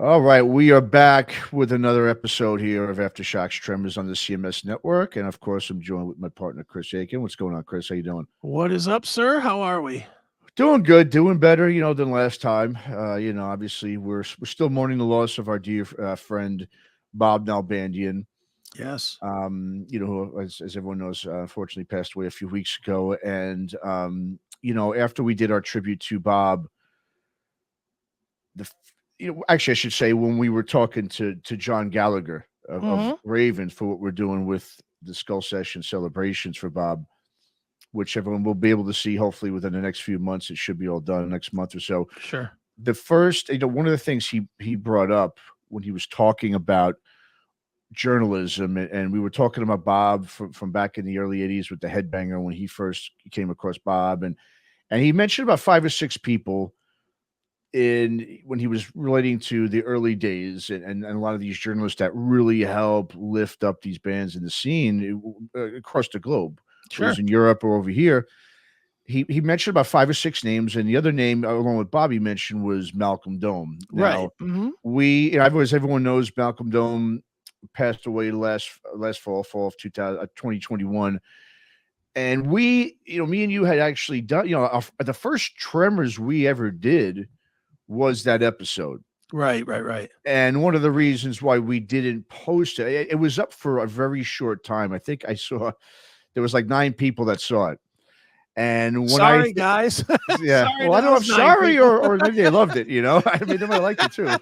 All right, we are back with another episode here of Aftershocks Tremors on the CMS network, and of course, I'm joined with my partner Chris Aiken. What's going on, Chris? How you doing? What is up, sir? How are we? Doing good, doing better, than last time. Obviously, we're still mourning the loss of our dear friend Bob Nalbandian. Yes. Who, as everyone knows, unfortunately passed away a few weeks ago. And after we did our tribute to Bob, actually, I should say when we were talking to John Gallagher of Raven for what we're doing with the Skull Session celebrations for Bob, which everyone will be able to see hopefully within the next few months. It should be all done next month or so. Sure. The first, one of the things he brought up when he was talking about journalism, and we were talking about Bob from back in the early 80s with the Headbanger when he first came across Bob, and he mentioned about 5 or 6 people when he was relating to the early days and a lot of these journalists that really help lift up these bands in the scene across the globe. Sure. Whether it's in Europe or over here. He mentioned about 5 or 6 names, and the other name, along with Bobby, mentioned was Malcolm Dome. Now, right. Everyone knows Malcolm Dome passed away last fall of 2021. And me and you had actually done, the first Tremors we ever did was that episode. Right. And one of the reasons why we didn't post it was up for a very short time. I think I saw there was like 9 people that saw it. And when guys. Yeah. Sorry, well, I don't know if sorry or maybe they loved it, I mean, they might have liked it too.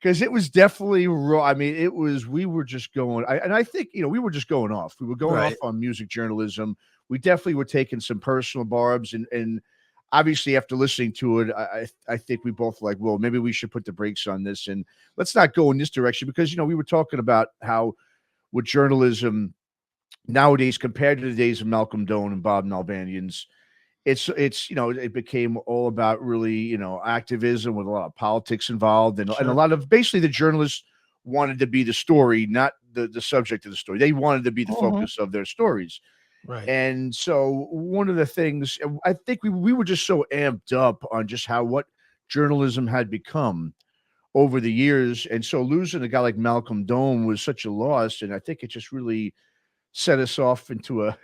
Because it was definitely raw. I mean, we were just going, I think, we were just going off. We were going off on music journalism. We definitely were taking some personal barbs. And obviously, after listening to it, I think we both were like, well, maybe we should put the brakes on this and let's not go in this direction. Because, we were talking about how with journalism nowadays, compared to the days of Malcolm Dome and Bob Nalbandian's, it became all about really, activism with a lot of politics involved and a lot of basically the journalists wanted to be the story, not the subject of the story. They wanted to be the focus of their stories. Right. And so one of the things I think we were just so amped up on just what journalism had become over the years. And so losing a guy like Malcolm Dome was such a loss. And I think it just really set us off into a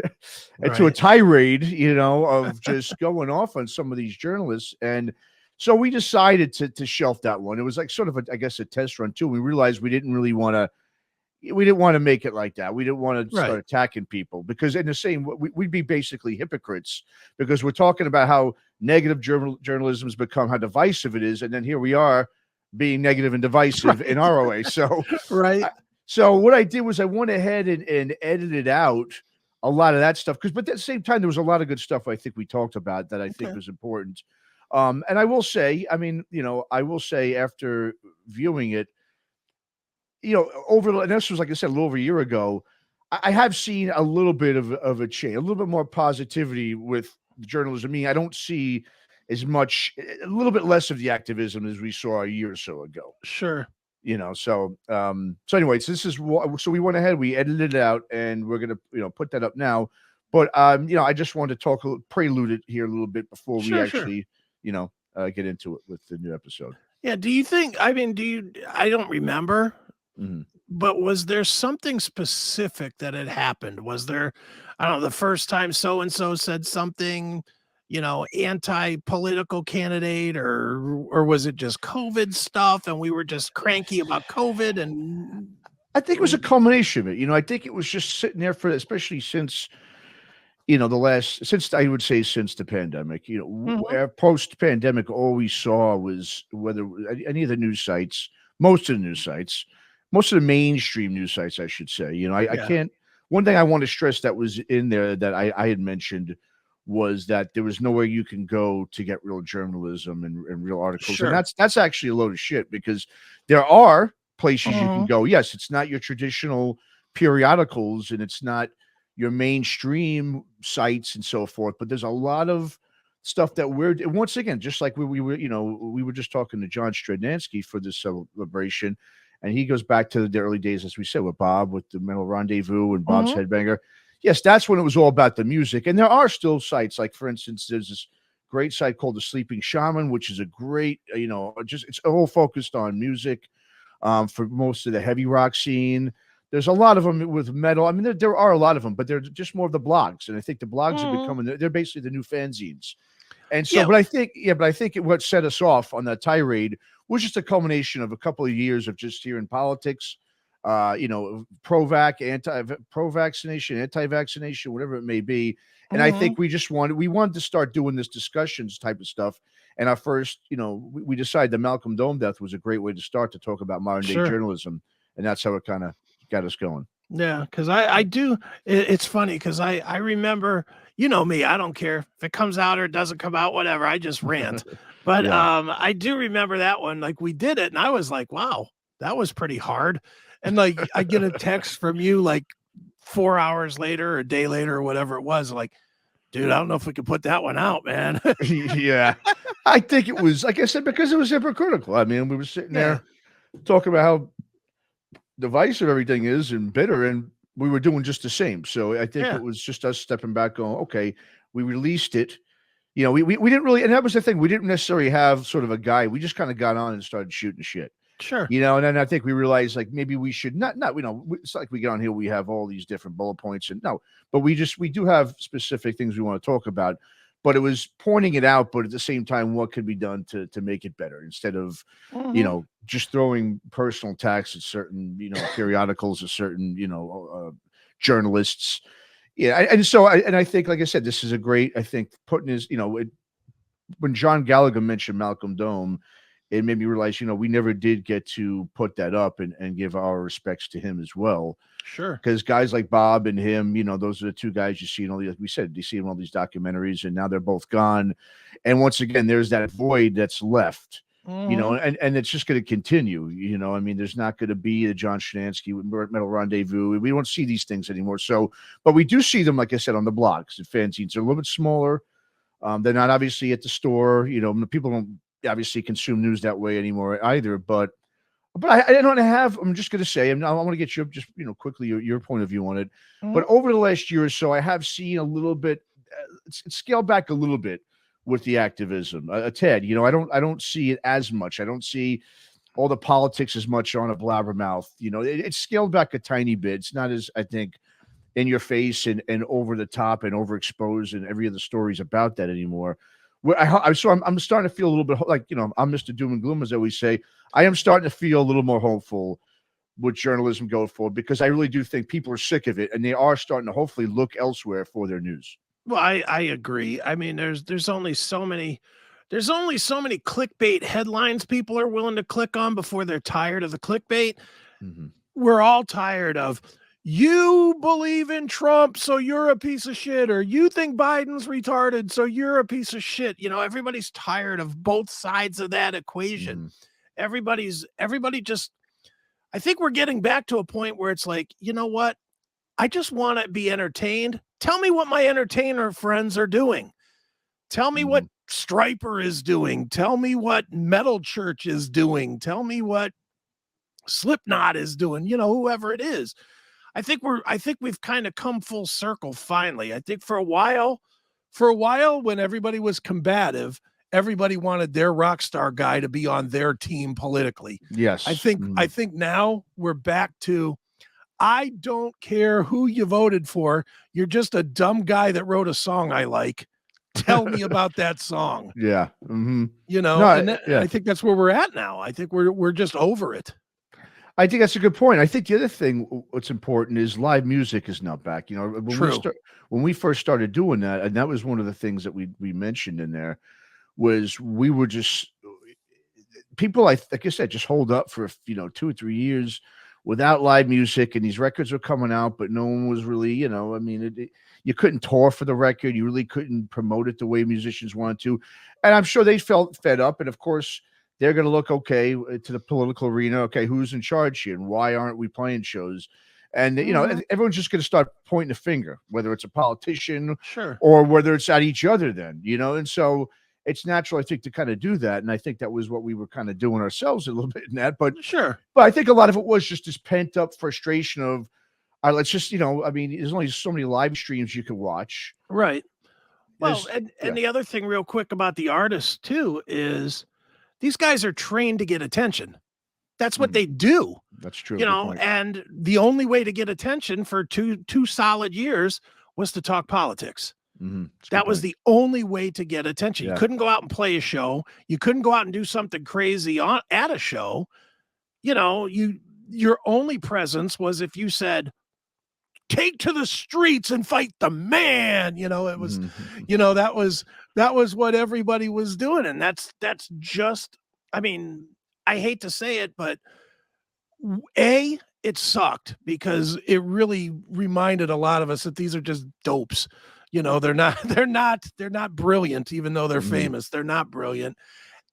tirade, of just going off on some of these journalists. And so we decided to shelf that one. It was like sort of a test run too. We realized we didn't want to make it like that. We didn't want to start attacking people because in the same, we'd be basically hypocrites because we're talking about how negative journalism has become, how divisive it is. And then here we are being negative and divisive in our way. So, So what I did was I went ahead and edited out a lot of that stuff but at the same time, there was a lot of good stuff I think we talked about that I think was important. And I will say, after viewing it, and this was, like I said, a little over a year ago, I have seen a little bit of a change, a little bit more positivity with journalism. I mean, I don't see as much, a little bit less of the activism as we saw a year or so ago. Sure. So anyways, so we went ahead, we edited it out, and we're gonna put that up now. But I just wanted to prelude it here a little bit before we actually get into it with the new episode. Yeah. Do you think? I mean, I don't remember. But was there something specific that had happened? Was there, I don't know, the first time so and so said something, anti-political candidate, or was it just COVID stuff and we were just cranky about COVID? And I think it was a combination of it. I think it was just sitting there especially since, since the pandemic, post-pandemic, all we saw was whether any of the news sites, most of the mainstream news sites, I should say, I can't, one thing I want to stress that was in there that I had mentioned was that there was nowhere you can go to get real journalism and real articles. And that's actually a load of shit because there are places you can go. Yes, it's not your traditional periodicals and it's not your mainstream sites and so forth, but there's a lot of stuff that once again, just like we were just talking to John Stradnansky for this celebration, and he goes back to the early days, as we said, with Bob, with the Mental Rendezvous and Bob's Headbanger. Yes, that's when it was all about the music. And there are still sites, like, for instance, there's this great site called The Sleeping Shaman, which is a great, just it's all focused on music for most of the heavy rock scene. There's a lot of them with metal. I mean, there are a lot of them, but they're just more of the blogs. And I think the blogs are Mhm. becoming, they're basically the new fanzines. And so, Yeah. but I think what set us off on that tirade was just a culmination of a couple of years of just hearing politics, pro-vaccination, anti-vaccination, whatever it may be. And I think Mhm. we wanted to start doing this discussions type of stuff. And our first, we decided the Malcolm Dome death was a great way to start to talk about modern day Sure. journalism. And that's how it kind of got us going. Yeah, because I do. It's funny because I remember, you know me, I don't care if it comes out or it doesn't come out, whatever. I just rant. But Yeah. I do remember that one. Like we did it, and I was like, wow, that was pretty hard. And like I get a text from you like 4 hours later, or a day later, or whatever it was, like, dude, I don't know if we could put that one out, man. Yeah. I think it was, like I said, because it was hypocritical. I mean, we were sitting Yeah, there talking about how divisive everything is and bitter, and we were doing just the same. So I think yeah, it was just us stepping back, going, okay, we released it. We didn't really, and that was the thing. We didn't necessarily have sort of a guy. We just kind of got on and started shooting shit. sure. And then I think we realized like maybe we should not, it's like we get on here, we have all these different bullet points and no, but we do have specific things we want to talk about, but it was pointing it out, but at the same time, what could be done to make it better instead of, Mhm. just throwing personal attacks at certain, periodicals or certain, journalists. Yeah. I think, like I said, this is a great, I think putting his, when John Gallagher mentioned Malcolm Dome, it made me realize, we never did get to put that up and give our respects to him as well. Sure. Because guys like Bob and him, those are the two guys you see in all these, like we said, you see in all these documentaries, and now they're both gone. And once again, there's that void that's left, Mhm. and it's just going to continue. I mean, there's not going to be a John Shanansky with Metal Rendezvous. We don't see these things anymore. So, but we do see them, like I said, on the blogs and fanzines. They're a little bit smaller. They're not obviously at the store. People don't obviously consume news that way anymore either. But I don't have. I'm just going to say, I want to get you just quickly your point of view on it. But Mhm. over the last year or so, I have seen a little bit. It's scaled back a little bit with the activism. A tad. I don't see it as much. I don't see all the politics as much on a blabbermouth. It's scaled back a tiny bit. It's not as, I think, in your face and over the top and overexposed and every other stories about that anymore. I'm starting to feel a little bit like, I'm Mr. Doom and Gloom, as I always say. I am starting to feel a little more hopeful with journalism going forward, because I really do think people are sick of it and they are starting to hopefully look elsewhere for their news. Well, I agree. I mean, there's only so many clickbait headlines people are willing to click on before they're tired of the clickbait. Mhm. We're all tired of you believe in Trump, so you're a piece of shit, or you think Biden's retarded, so you're a piece of shit. Everybody's tired of both sides of that equation. Mhm. Everybody just I think we're getting back to a point where it's like, you know what? I just want to be entertained. Tell me what my entertainer friends are doing. Tell me what Mhm. Striper is doing. Tell me what Metal Church is doing. Tell me what Slipknot is doing, whoever it is. I think we've kind of come full circle finally. I think for a while when everybody was combative, everybody wanted their rock star guy to be on their team politically. I Yes. think I Mhm. think now we're back to I don't care who you voted for. You're just a dumb guy that wrote a song I like. Tell me about that song. Yeah. Mhm. And No, I yeah. think that's where we're at now. I think we're just over it. I think that's a good point. I think the other thing what's important is live music is now back. True. When we first started doing that, and that was one of the things that we mentioned in there, was we were just people, like I said, just hold up for 2 or 3 years without live music, and these records were coming out, but no one was really, I mean, you couldn't tour for the record, you really couldn't promote it the way musicians wanted to, and I'm sure they felt fed up, and of course they're going to look to the political arena. Okay, who's in charge here, and why aren't we playing shows? And Mhm. everyone's just going to start pointing a finger, whether it's a politician Sure. or whether it's at each other. Then and so it's natural, I think, to kind of do that. And I think that was what we were kind of doing ourselves a little bit in that. Sure. But I think a lot of it was just this pent up frustration of, let's just, I mean, there's only so many live streams you can watch. Right. Well, and the other thing real quick about the artists too is these guys are trained to get attention. That's what they do. That's true. You Good know, point. and the only way to get attention for two solid years was to talk politics. That was the only way to get attention. You couldn't go out and play a show. You couldn't go out and do something crazy at a show. You know, your only presence was if you said, take to the streets and fight the man. You know, it was, you know, that was what everybody was doing. And that's just, I mean, I hate to say it, but it sucked because it really reminded a lot of us that these are just dopes. You know, they're not brilliant, even though they're famous. They're not brilliant.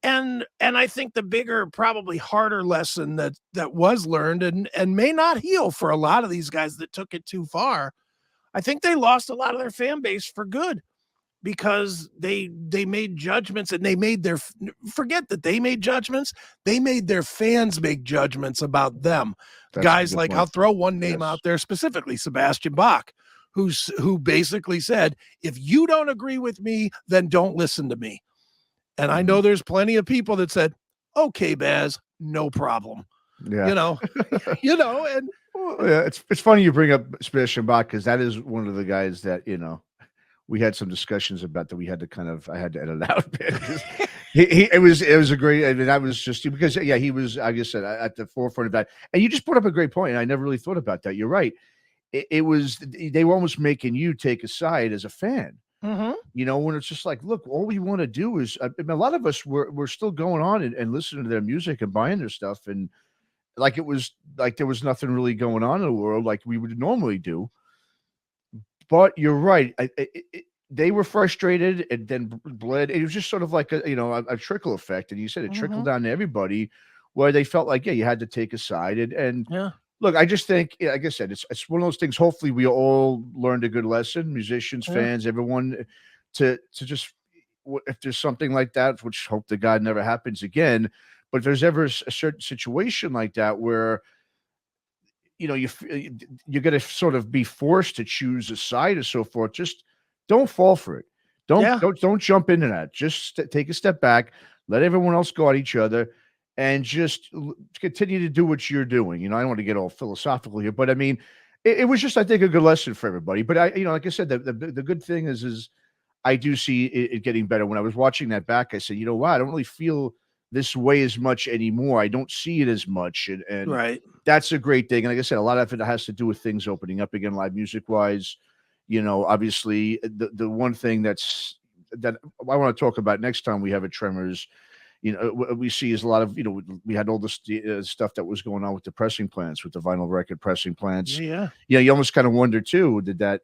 And I think the bigger, probably harder lesson that was learned and may not heal for a lot of these guys that took it too far. I think they lost a lot of their fan base for good because they made judgments and they made forget that they made judgments. They made their fans make judgments about them. That's guys like point. I'll throw one name out there specifically, Sebastian Bach, who basically said, if you don't agree with me, then don't listen to me. And I know there's plenty of people that said, okay, Baz, no problem. Yeah. You know, and it's funny you bring up Sebastian Bach because that is one of the guys that, you know, we had some discussions about that we had to I had to edit out. It was a great, I mean, that was just because, he was, like I said, at the forefront of that. And you just put up a great point. And I never really thought about that. You're right. It was, they were almost making you take a side as a fan. You know, when it's just like, look, all we want to do is, I mean, a lot of us we're still going on and listening to their music and buying their stuff, and like it was like there was nothing really going on in the world like we would normally do. But you're right, they were frustrated and then bled. It was just sort of like a trickle effect, and you said it trickled down to everybody, where they felt like you had to take a side, and look, I just think, like I said, it's one of those things. Hopefully, we all learned a good lesson, musicians, fans, everyone, to just, if there's something like that, which hope to God never happens again. But if there's ever a certain situation like that where, you know, you're going to sort of be forced to choose a side or so forth, just don't fall for it. Don't jump into that. Just take a step back, let everyone else go at each other, and just continue to do what you're doing. You know, I don't want to get all philosophical here, but I mean, it was just, I think, a good lesson for everybody. But like I said, the good thing is I do see it getting better. When I was watching that back, I said, you know what, I don't really feel this way as much anymore. I don't see it as much. And that's a great thing. And like I said, a lot of it has to do with things opening up again, live music wise. You know, obviously the one thing that I want to talk about next time we have a Tremors, you know, what we see is a lot of, you know, we had all this stuff that was going on with the pressing plants, with the vinyl record pressing plants. Yeah. You almost kind of wonder too, did that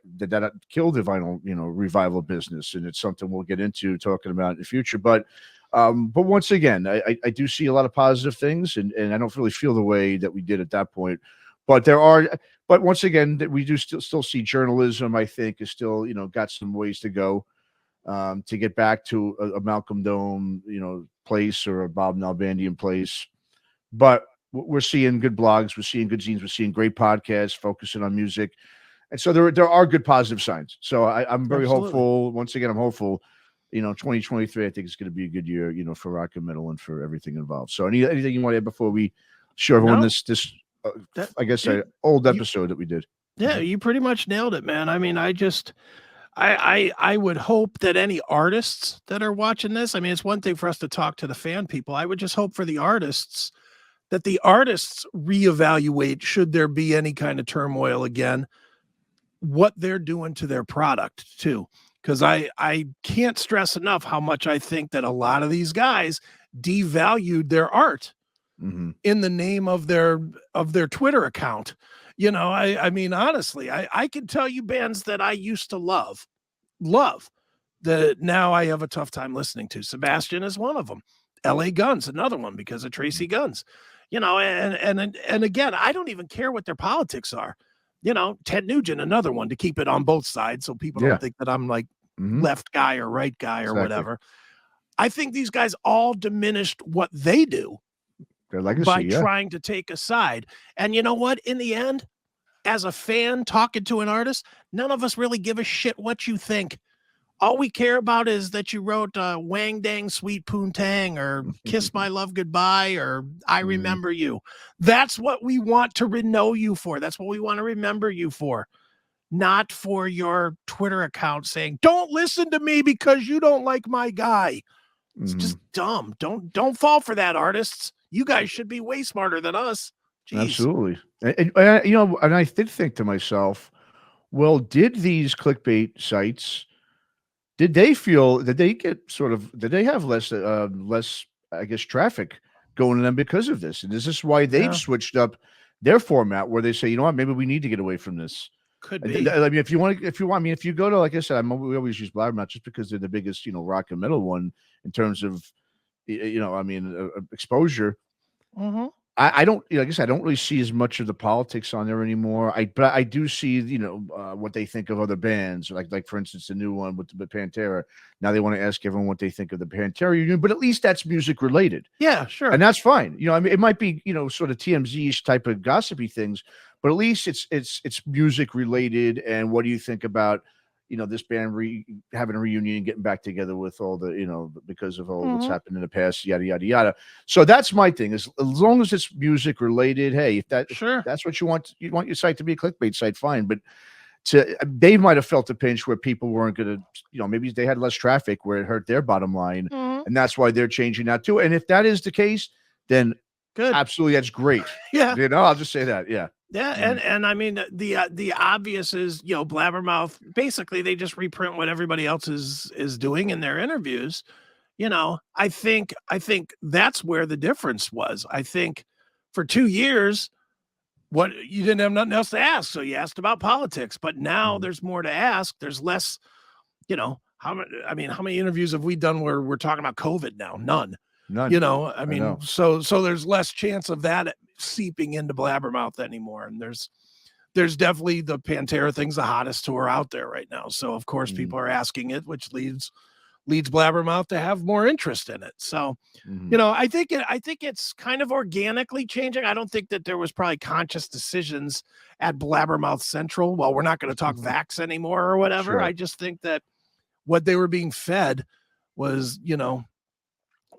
kill the vinyl, you know, revival business? And it's something we'll get into talking about in the future. But once again, I do see a lot of positive things, and I don't really feel the way that we did at that point. But once again, we do still see journalism, I think, is still, you know, got some ways to go. To get back to a Malcolm Dome, you know, place, or a Bob Nalbandian place. But we're seeing good blogs, we're seeing good zines, we're seeing great podcasts focusing on music. And so there are good positive signs. So I'm very hopeful. Once again, I'm hopeful, you know, 2023, I think it's going to be a good year, you know, for rock and metal and for everything involved. So anything you want to add before we show everyone this I guess, old episode that we did? Yeah, you pretty much nailed it, man. I mean, I would hope that any artists that are watching this, I mean, it's one thing for us to talk to the fan people. I would just hope for the artists that the artists reevaluate, should there be any kind of turmoil again, what they're doing to their product too. Because I can't stress enough how much I think that a lot of these guys devalued their art in the name of their Twitter account. You know, I mean, honestly, I can tell you bands that I used to love that now I have a tough time listening to. Sebastian is one of them. LA Guns, another one, because of Tracy Guns. You know, and again, I don't even care what their politics are. You know, Ted Nugent, another one, to keep it on both sides so people don't think that I'm like left guy or right guy or whatever. I think these guys all diminished what they do by trying to take a side. And you know what? In the end, as a fan talking to an artist, none of us really give a shit what you think. all we care about is that you wrote Wang Dang Sweet Poontang or Kiss My Love Goodbye or I Remember You. That's what we want to know you for. That's what we want to remember you for. Not for your Twitter account saying, don't listen to me because you don't like my guy. It's just dumb. Don't fall for that, artists. You guys should be way smarter than us. Jeez. Absolutely. And and I did think to myself, well, did these clickbait sites, did they have less, I guess, traffic going to them because of this? And is this why they've switched up their format where they say, you know what, maybe we need to get away from this? Could be. I mean, if you go to, like I said, we always use Blabbermouth just because they're the biggest, rock and metal one in terms of, exposure. I don't, like I said, I don't really see as much of the politics on there anymore. But I do see, what they think of other bands, like for instance, the new one with the Pantera. Now they want to ask everyone what they think of the Pantera reunion, but at least that's music related. Yeah, sure, and that's fine. I mean, it might be, sort of TMZ-ish type of gossipy things, but at least it's music related. And what do you think about, this band having a reunion and getting back together with all the, because of all what's happened in the past, yada, yada, yada. So that's my thing, is as long as it's music related, hey, if that's what you want your site to be a clickbait site, fine. But they might have felt a pinch where people weren't going to, maybe they had less traffic where it hurt their bottom line. And that's why they're changing that too. And if that is the case, then good. Absolutely. That's great. Yeah. I'll just say that. Yeah. Yeah, and I mean the obvious is, Blabbermouth, basically they just reprint what everybody else is doing in their interviews. I think that's where the difference was. I think for 2 years, what you didn't have nothing else to ask, so you asked about politics. But now there's more to ask. There's less, how many interviews have we done where we're talking about COVID now? None. So there's less chance of that seeping into Blabbermouth anymore. And there's definitely the Pantera thing's the hottest tour out there right now. So of course people are asking it, which leads Blabbermouth to have more interest in it. So, I think it's kind of organically changing. I don't think that there was probably conscious decisions at Blabbermouth Central. Well, we're not going to talk vax anymore or whatever. Sure. I just think that what they were being fed was,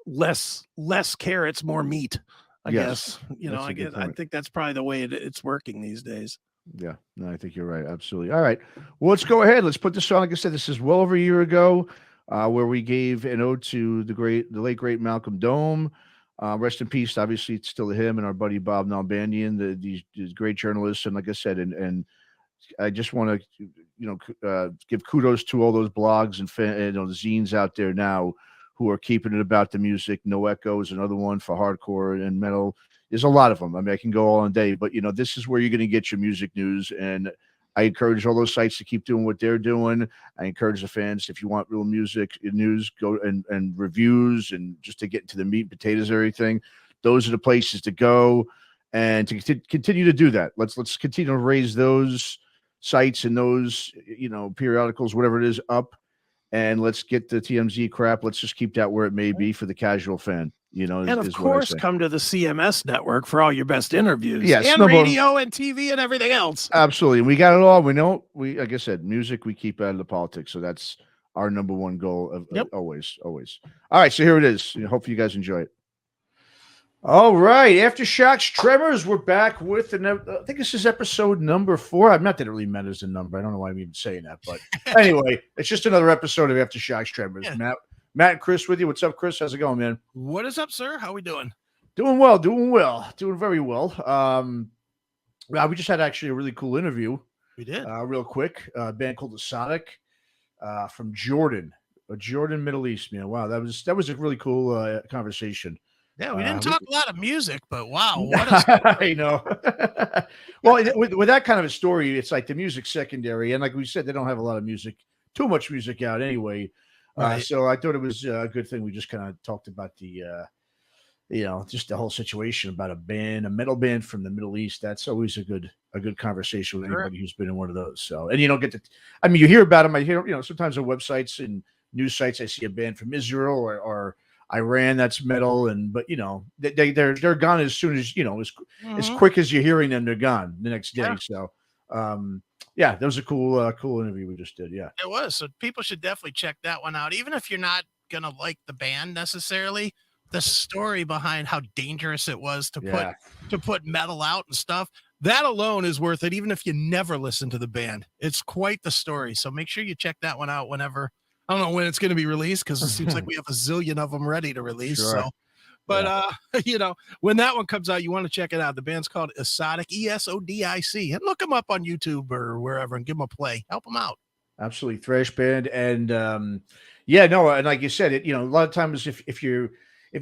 less carrots, more meat, I guess. I think that's probably the way it's working these days. Yeah, no, I think you're right. Absolutely. All right. Well, let's go ahead. Let's put this on. Like I said, this is well over a year ago, where we gave an ode to the late great Malcolm Dome. Rest in peace. Obviously, it's still him and our buddy Bob Nalbandian, these great journalists. And like I said, and I just want to, give kudos to all those blogs and the zines out there now who are keeping it about the music. No Echo is another one for hardcore and metal. There's a lot of them. I mean, I can go all day, but this is where you're going to get your music news. And I encourage all those sites to keep doing what they're doing. I encourage the fans, if you want real music news, go and reviews and just to get into the meat and potatoes of everything. Those are the places to go and to continue to do that. Let's continue to raise those sites and those, periodicals, whatever it is, up. And let's get the TMZ crap. Let's just keep that where it may be for the casual fan, and of course, come to the CMS network for all your best interviews. Yes, and radio and TV and everything else. Absolutely. And we got it all. We know, like I said, music, we keep out of the politics. So that's our number one goal of always. All right. So here it is. Hopefully you guys enjoy it. All right, Aftershocks, Tremors, we're back with I think this is episode number 4. I'm not that it really matters the number. I don't know why I'm even saying that, but anyway, it's just another episode of Aftershocks, Tremors. Yeah. Matt and Chris with you. What's up, Chris? How's it going, man? What is up, sir? How we doing? Doing well, doing very well. We just had actually a really cool interview. We did. Real quick, a band called The Sonic from Jordan, Middle East, man. Wow, that was a really cool conversation. Yeah, we didn't talk a lot of music, but wow, what a I know. Well, with that kind of a story, it's like the music's secondary, and like we said, they don't have a lot of too much music out anyway. Right. So I thought it was a good thing we just kind of talked about the, just the whole situation about a metal band from the Middle East. That's always a good conversation with anybody who's been in one of those. So, and you don't get to, I mean, you hear about them. I hear, sometimes on websites and news sites, I see a band from Israel or Iran that's metal, but they're gone as soon as as quick as you're hearing them, they're gone the next day. So Yeah, that was a cool interview we just did. Yeah. It was. So people should definitely check that one out. Even if you're not gonna like the band necessarily, the story behind how dangerous it was Yeah. to put metal out and stuff, that alone is worth it, even if you never listen to the band. It's quite the story. So make sure you check that one out whenever. I don't know when it's gonna be released because it seems like we have a zillion of them ready to release. Sure. So but Yeah. when that one comes out, you want to check it out. The band's called Esodic, Esodic, and look them up on YouTube or wherever and give them a play. Help them out. Absolutely, thrash band, and yeah, no, and like you said, a lot of times if you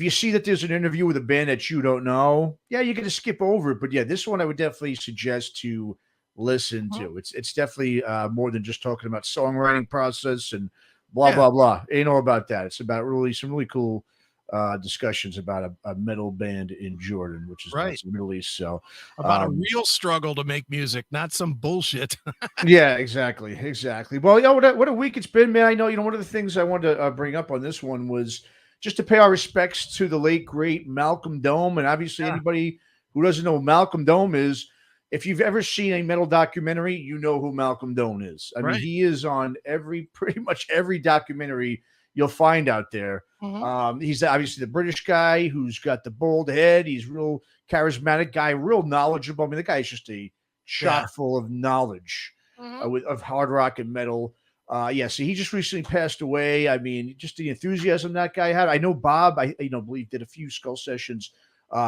see that there's an interview with a band that you don't know, yeah, you're gonna skip over it. But yeah, this one I would definitely suggest to listen Mhm. to. It's definitely more than just talking about songwriting process and blah Yeah, blah blah. Ain't all about that. It's about really some really cool discussions about a metal band in Jordan, which is right. that's the Middle East. So About a um, real struggle to make music, not some bullshit. yeah, exactly, exactly. Well, what a week it's been, man. I know, one of the things I wanted to bring up on this one was just to pay our respects to the late great Malcolm Dome, and obviously Yeah, anybody who doesn't know who Malcolm Dome is, if you've ever seen a metal documentary, you know who Malcolm Dome is. I mean, right. he is on pretty much every documentary you'll find out there. Mhm. He's obviously the British guy who's got the bald head. He's real charismatic guy, real knowledgeable. I mean, the guy is just a Yeah. chock full of knowledge Mhm. of hard rock and metal. Yeah, so he just recently passed away. I mean, just the enthusiasm that guy had. I know Bob, I believe did a few Skull Sessions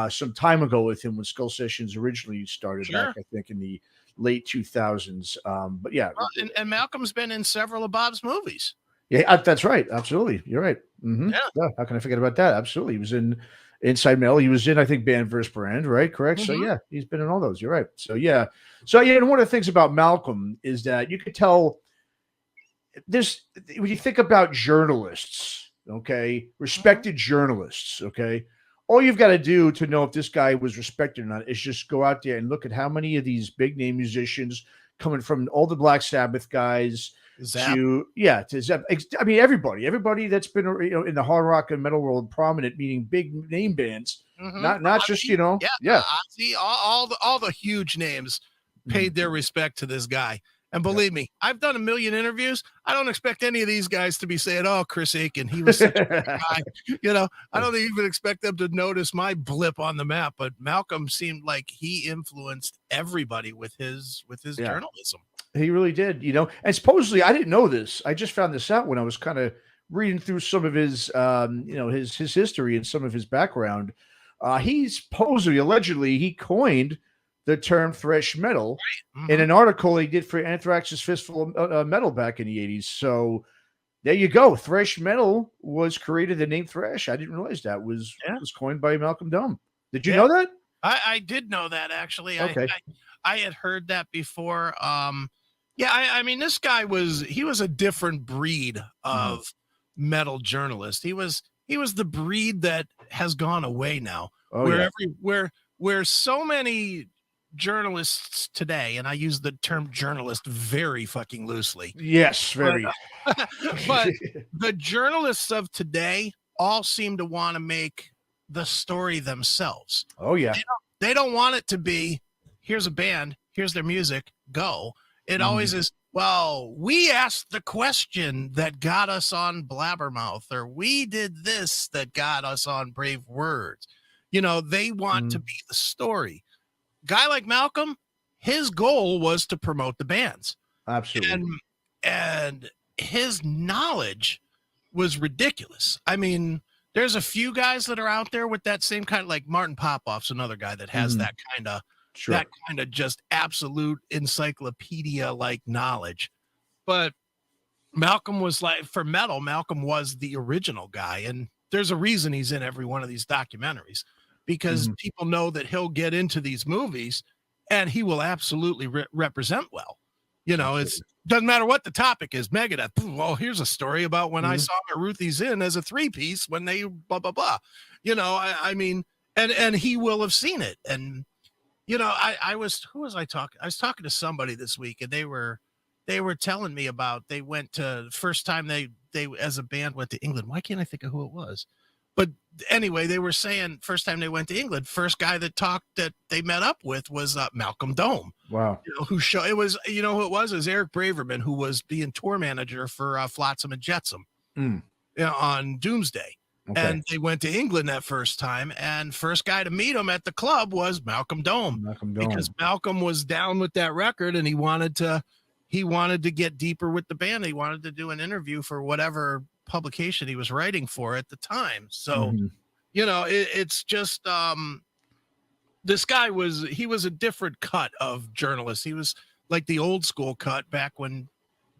some time ago with him when Skull Sessions originally started back, Sure. I think in the late 2000s. But yeah, Well, and Malcolm's been in several of Bob's movies. yeah, that's right. Absolutely, you're right. Yeah. Yeah, how can I forget about that? Absolutely, he was in Inside Metal. He was in, I think, Band vs. Brand, right? Correct. So Mhm. yeah, he's been in all those. You're right. So yeah. And one of the things about Malcolm is that you could tell there's when you think about journalists, okay, Mhm. respected journalists, okay, all you've got to do to know if this guy was respected or not is just go out there and look at how many of these big name musicians coming from all the Black Sabbath guys Zap. to I mean everybody that's been in the hard rock and metal world prominent, meaning big name bands, Mhm. not just Ozzy. Yeah, yeah. Ozzy, all the huge names Mhm. paid their respect to this guy. And Yep. believe me, I've done a million interviews. I don't expect any of these guys to be saying, "Oh, Chris Aiken, he was such a great guy." I don't even expect them to notice my blip on the map, but Malcolm seemed like he influenced everybody with his Yeah. journalism. He really did, and supposedly I didn't know this. I just found this out when I was kind of reading through some of his, his history and some of his background. He supposedly, allegedly, he coined the term thrash metal in Mhm. an article he did for Anthrax's Fistful of Metal back in the '80s. So there you go. Thrash metal was created. The name thrash. I didn't realize that Yeah. was coined by Malcolm Dome. Did you Yeah. know that? I did know that actually. I, Okay. I I had heard that before. Yeah, I mean this guy was a different breed Mhm. of metal journalist. He was the breed that has gone away now, Oh where yeah. where so many journalists today, and I use the term journalist very fucking loosely, Yes. but Very. but the journalists of today all seem to want to make the story themselves. Oh yeah. They don't want it to be, here's a band, here's their music, go. It Mhm. always is, well, we asked the question that got us on Blabbermouth, or we did this that got us on Brave Words. They want to Mhm. be the story. Guy like Malcolm, his goal was to promote the bands. Absolutely. And and his knowledge was ridiculous. I mean, there's a few guys that are out there with that same kind of, like Martin Popoff's another guy that has Mhm. that Sure. kind of just absolute encyclopedia like knowledge. But Malcolm was like, for metal, Malcolm was the original guy. And there's a reason he's in every one of these documentaries because Mhm. people know that he'll get into these movies and he will absolutely represent well. It's Absolutely. doesn't matter what the topic is. Megadeth. Well, here's a story about when I Mhm. saw him at Ruthie's Inn as a three piece when they blah blah blah. I mean, and he will have seen it. And I was who was I talking? I was talking to somebody this week, and they were telling me about they went to first time they as a band went to England. Why can't I think of who it was? but anyway, they were saying first time they went to England, first guy that they met up with was Malcolm Dome. Wow. Who it was, who it was Eric Braverman, who was being tour manager for Flotsam and Jetsam on Doomsday. Okay. And they went to England that first time, and first guy to meet him at the club was Malcolm Dome. Because Malcolm was down with that record, and he wanted to get deeper with the band. He wanted to do an interview for whatever publication he was writing for at the time. So, it's just this guy was a different cut of journalist. He was like the old school cut back when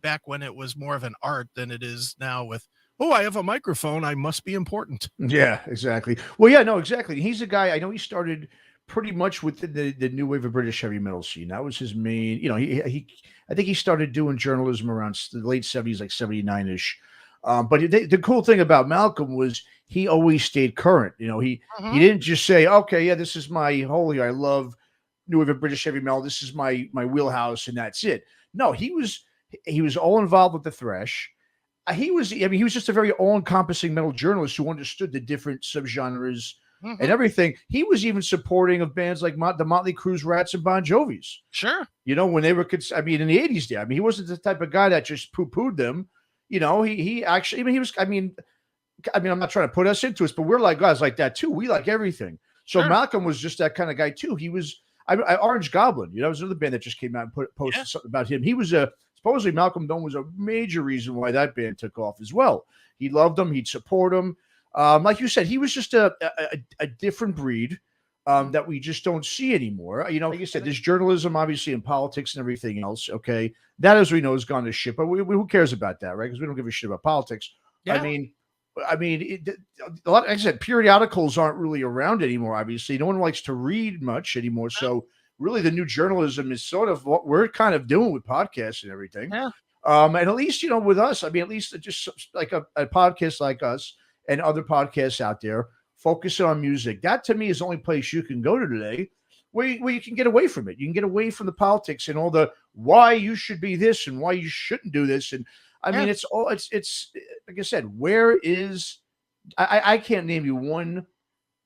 it was more of an art than it is now with, oh, I have a microphone, I must be important. Yeah, exactly. Well, yeah, no, exactly. He's a guy, I know he started pretty much with the new wave of British heavy metal scene. That was his main, I think he started doing journalism around the late 70s, like 79-ish. But the cool thing about Malcolm was he always stayed current. He didn't just say, okay, yeah, this is my holy, I love new wave of British heavy metal. This is my wheelhouse, and that's it. No, he was all involved with the thrash. He was just a very all-encompassing metal journalist who understood the different subgenres and everything. He was even supporting of bands like the Motley Crue's, Rats, and Bon Jovi's. Sure. When they were, in the 80s there. He wasn't the type of guy that just poo-pooed them. He actually, he was, I'm not trying to put us into it, but we're like guys like that too. We like everything. So sure. Malcolm was just that kind of guy too. He was, Orange Goblin, was another band that just came out and posted something about him. He was supposedly Malcolm Dome was a major reason why that band took off as well. He loved them. He'd support them. Like you said, he was just a different breed that we just don't see anymore. Like you said, there's journalism, obviously, and politics and everything else. Okay, that, as we know, has gone to shit. But who cares about that, right? Because we don't give a shit about politics. Yeah. A lot. Like I said, periodicals aren't really around anymore. Obviously, no one likes to read much anymore. So really, the new journalism is sort of what we're kind of doing with podcasts and everything. Yeah. And at least with us, at least just like a podcast like us and other podcasts out there, focusing on music. That to me is the only place you can go to today where you can get away from it. You can get away from the politics and all the why you should be this and why you shouldn't do this. And it's like I said, where is I can't name you one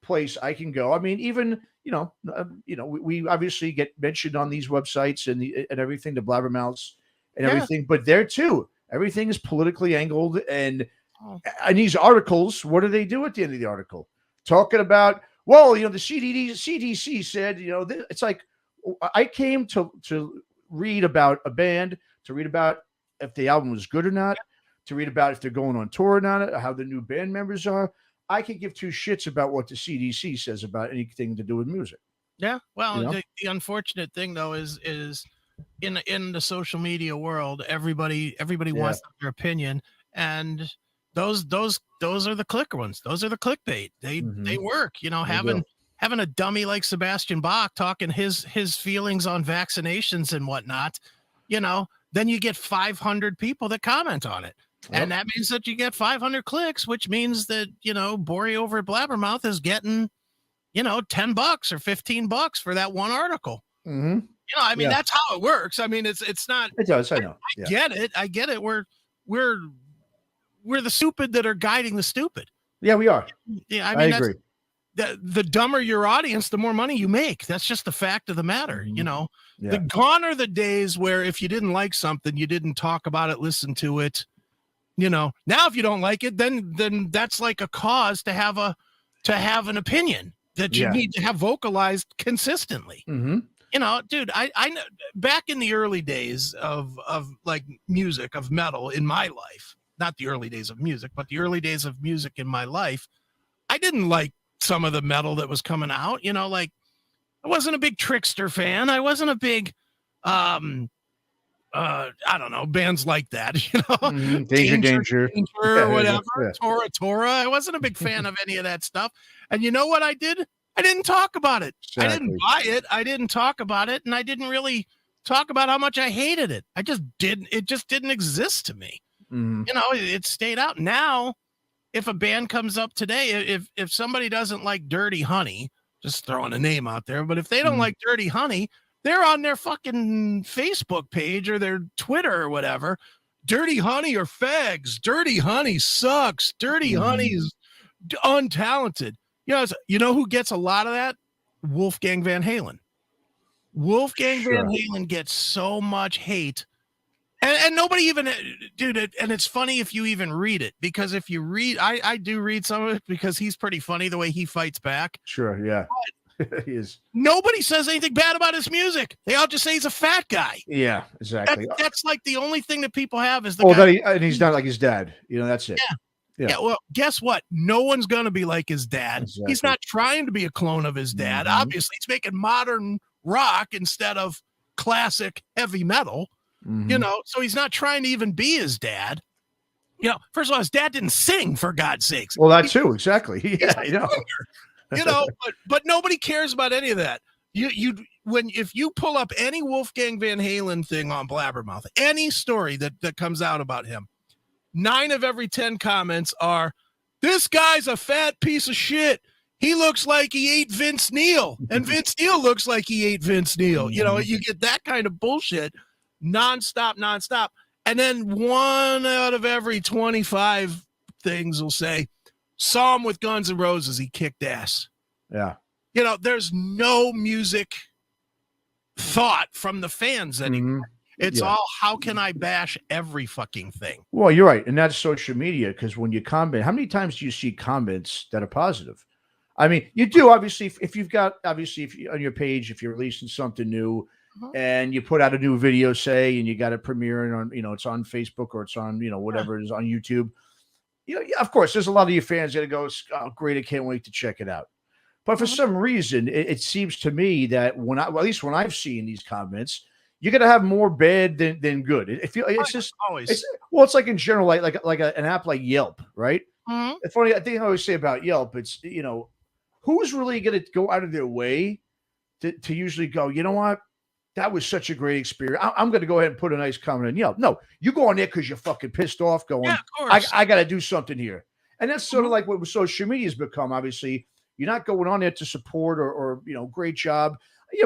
place I can go. Even we obviously get mentioned on these websites and everything, the blabbermouths and everything, but there too, everything is politically angled and these articles, what do they do at the end of the article? Talking about, well, the CDC said, it's like I came to read about a band, to read about if the album was good or not, to read about if they're going on tour or not, how the new band members are. I could give two shits about what the CDC says about anything to do with music. Yeah. Well, the unfortunate thing though is in the social media world, everybody wants their opinion, and those are the clicker ones. Those are the clickbait. They work, having a dummy like Sebastian Bach talking his feelings on vaccinations and whatnot, then you get 500 people that comment on it. Yep. And that means that you get 500 clicks, which means that, Bori over at Blabbermouth is getting, $10 or $15 for that one article. Mm-hmm. That's how it works. It's not. It does. I know. I get it. We're the stupid that are guiding the stupid. Yeah, we are. Yeah, I agree. The dumber your audience, the more money you make. That's just the fact of the matter. Mm-hmm. The gone are the days where if you didn't like something, you didn't talk about it, listen to it. Now if you don't like it, then that's like a cause to have an opinion that you need to have vocalized consistently. Mm-hmm. Dude, I know back in the early days of like music, of metal in my life, not the early days of music, but the early days of music in my life, I didn't like some of the metal that was coming out. Like I wasn't a big Trickster fan. I wasn't a big, I don't know, bands like that, Mm-hmm. Danger, or whatever, Tora. I wasn't a big fan of any of that stuff. And you know what I did? I didn't talk about it. Exactly. I didn't buy it. I didn't talk about it. And I didn't really talk about how much I hated it. It just didn't exist to me. Mm-hmm. It stayed out. Now, if a band comes up today, if somebody doesn't like Dirty Honey, just throwing a name out there, but if they don't like Dirty Honey, they're on their fucking Facebook page or their Twitter or whatever. Dirty Honey or fags. Dirty Honey sucks. Dirty Honey's untalented. You know who gets a lot of that? Wolfgang Van Halen. Wolfgang Van Sure. Halen gets so much hate. And nobody even, dude, and it's funny if you even read it, because if you read, I do read some of it because he's pretty funny the way he fights back. Sure. Yeah. He is. Nobody says anything bad about his music. They all just say he's a fat guy. Yeah, exactly. That's like the only thing that people have is the Oh, guy. and he's not like his dad. That's it. Yeah. Well, guess what? No one's going to be like his dad. Exactly. He's not trying to be a clone of his dad. Mhm. Obviously, he's making modern rock instead of classic heavy metal. Mhm. So he's not trying to even be his dad. First of all, his dad didn't sing, for God's sakes. Well, that too, exactly. Yeah, I know. But nobody cares about any of that. If you pull up any Wolfgang Van Halen thing on Blabbermouth, any story that comes out about him, 9 of every 10 comments are, "This guy's a fat piece of shit. He looks like he ate Vince Neil, and Vince Neil looks like he ate Vince Neil." You get that kind of bullshit nonstop. And then 1 out of every 25 things will say, "Saw him with Guns N' Roses. He kicked ass." Yeah. There's no music thought from the fans anymore. It's all, how can I bash every fucking thing? Well, you're right. And that's social media, because when you comment, how many times do you see comments that are positive? I mean, you do, obviously, if you've got, obviously, if you, on your page, if you're releasing something new and you put out a new video, say, and you got it premiering on, it's on Facebook or it's on, whatever it is on YouTube. Of course, there's a lot of your fans that go, "Oh, great, I can't wait to check it out." But for some reason, it seems to me that at least when I've seen these comments, you're gonna have more bad than good. It's just always. It's like in general, like an app like Yelp, right? Mhm. It's funny. I think I always say about Yelp, it's who's really gonna go out of their way to usually go, "You know what? That was such a great experience. I'm going to go ahead and put a nice comment on Yelp." No, you go on there because you're fucking pissed off, going, Yeah, of course. I got to do something here. And that's sort of like what social media has become. Obviously, you're not going on there to support or great job.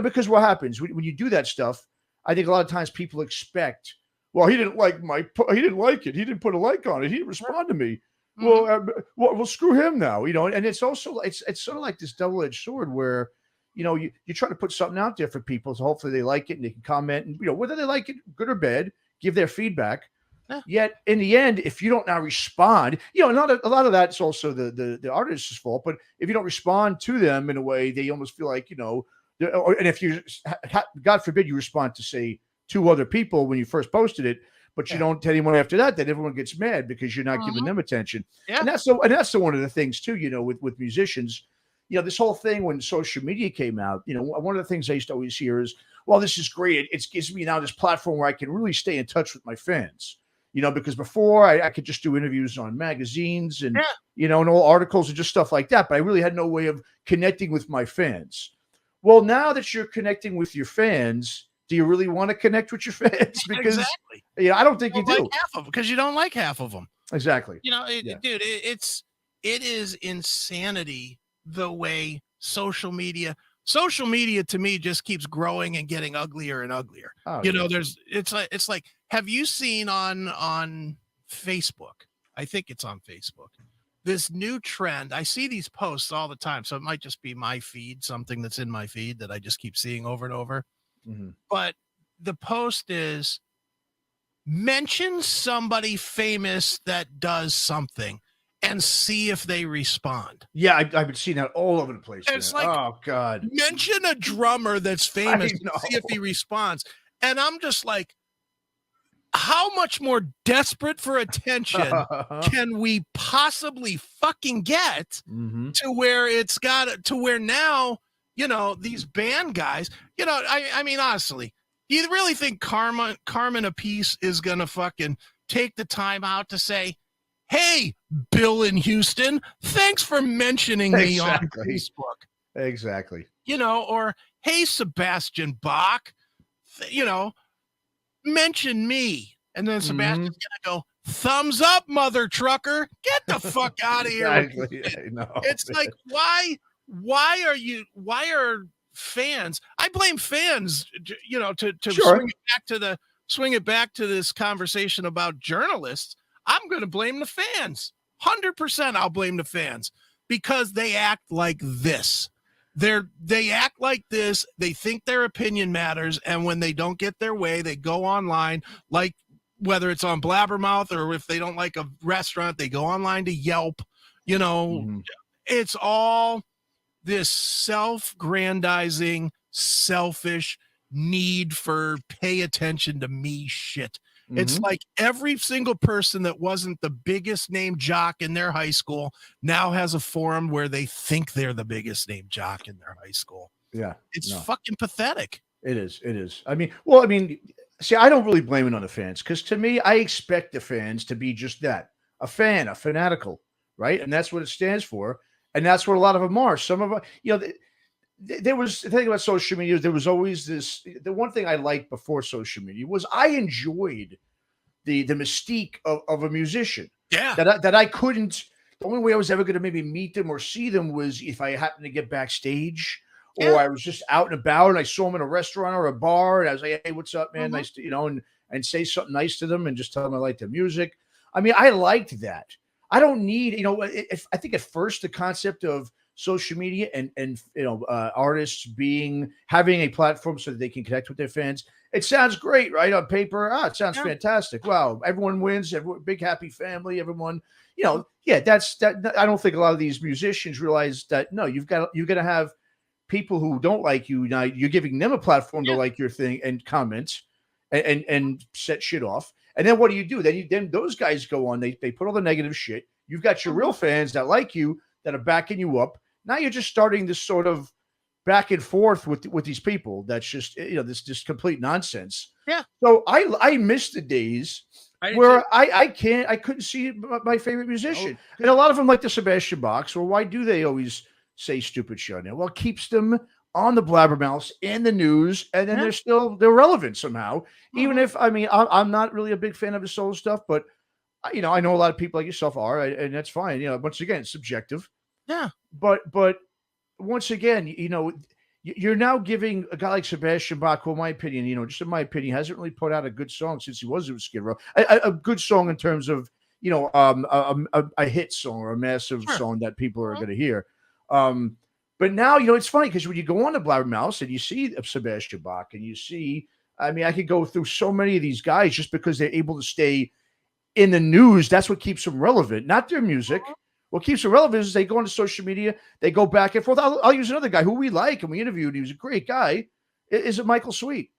Because what happens when you do that stuff, I think a lot of times people expect, well, he didn't like he didn't like it. He didn't put a like on it. He didn't respond to me. Well, screw him now, and it's also, it's sort of like this double-edged sword where, you try to put something out there for people, so hopefully they like it and they can comment, and whether they like it, good or bad, give their feedback. Yet in the end, if you don't now respond, not a lot of that's also the artist's fault. But if you don't respond to them in a way, they almost feel like, and if you, God forbid, you respond to, say, 2 other people when you first posted it, but you don't tell anyone after that, then everyone gets mad because you're not giving them attention. Yeah. And that's one of the things too, with musicians. This whole thing when social media came out, one of the things I used to always hear is, "Well, this is great. It gives me now this platform where I can really stay in touch with my fans." Because before I could just do interviews on magazines and, and all articles and just stuff like that. But I really had no way of connecting with my fans. Well, now that you're connecting with your fans, do you really want to connect with your fans? Because exactly. I don't think you do. Like half of them, because you don't like half of them. Exactly. Dude, it is insanity the way social media to me just keeps growing and getting uglier and uglier. It's like, have you seen on Facebook? I think it's on Facebook. This new trend. I see these posts all the time, so it might just be my feed, something that's in my feed that I just keep seeing over and over. But the post is, mention somebody famous that does something and see if they respond. Yeah, I've been seeing that all over the place. It's like, oh God, mention a drummer that's famous and see if he responds. And I'm just like, how much more desperate for attention can we possibly fucking get to where it's got to where now, these band guys, I mean, honestly, do you really think Carmen Apiece is going to fucking take the time out to say, "Hey, Bill in Houston, thanks for mentioning me on Facebook." Exactly. Or, "Hey, Sebastian Bach, mention me." And then Sebastian's going to go, "Thumbs up, mother trucker. Get the fuck out of here." Exactly. I know. It's like, why are fans? I blame fans, to swing it back to this conversation about journalists. I'm going to blame the fans 100% I'll blame the fans because they act like this. They act like this. They think their opinion matters. And when they don't get their way, they go online, like whether it's on Blabbermouth or if they don't like a restaurant, they go online to Yelp. You know, it's all this self-grandizing, selfish need for pay attention to me shit. It's like every single person that wasn't the biggest name jock in their high school now has a forum where they think they're the biggest name jock in their high school. Yeah. It's fucking pathetic. It is. It is. I mean, see, I don't really blame it on the fans because to me, I expect the fans to be just that, a fan, a fanatical, right? And that's what it stands for. And that's what a lot of them are. Some of them, there was the thing about social media. There was always this. The one thing I liked before social media was I enjoyed the mystique of a musician. Yeah. That I couldn't. The only way I was ever going to maybe meet them or see them was if I happened to get backstage, or I was just out and about and I saw them in a restaurant or a bar, and I was like, "Hey, what's up, man? Nice to and say something nice to them and just tell them I like their music." I mean, I liked that. I don't need, I think at first the concept of social media and artists having a platform so that they can connect with their fans. It sounds great, right? On paper, it sounds fantastic. Wow, everyone wins, big happy family, everyone, that's that. I don't think a lot of these musicians realize that you're gonna have people who don't like you. Now you're giving them a platform to like your thing and comment and set shit off. And then what do? Then those guys go on, they put all the negative shit. You've got your real fans that like you, that are backing you up. Now you're just starting this sort of back and forth with these people. That's just this just complete nonsense. Yeah. So I miss the days where I couldn't see my favorite musician, and a lot of them like the Sebastian Bachs. Well, why do they always say stupid shit now? Well, it keeps them on the blabbermouths in the news, and then they're relevant somehow. Even if I'm not really a big fan of the soul stuff, but I know a lot of people like yourself are, and that's fine. Once again, it's subjective. Yeah. But once again, you're now giving a guy like Sebastian Bach, who, in my opinion, just in my opinion, hasn't really put out a good song since he was with Skid Row. A good song in terms of a hit song or a massive song that people are going to hear. But now, it's funny because when you go on the Blabbermouth and you see Sebastian Bach and you see, I could go through so many of these guys just because they're able to stay in the news. That's what keeps them relevant, not their music. What keeps them relevant is they go onto social media, they go back and forth. I'll use another guy who we like and we interviewed. He was a great guy. Is it Michael Sweet?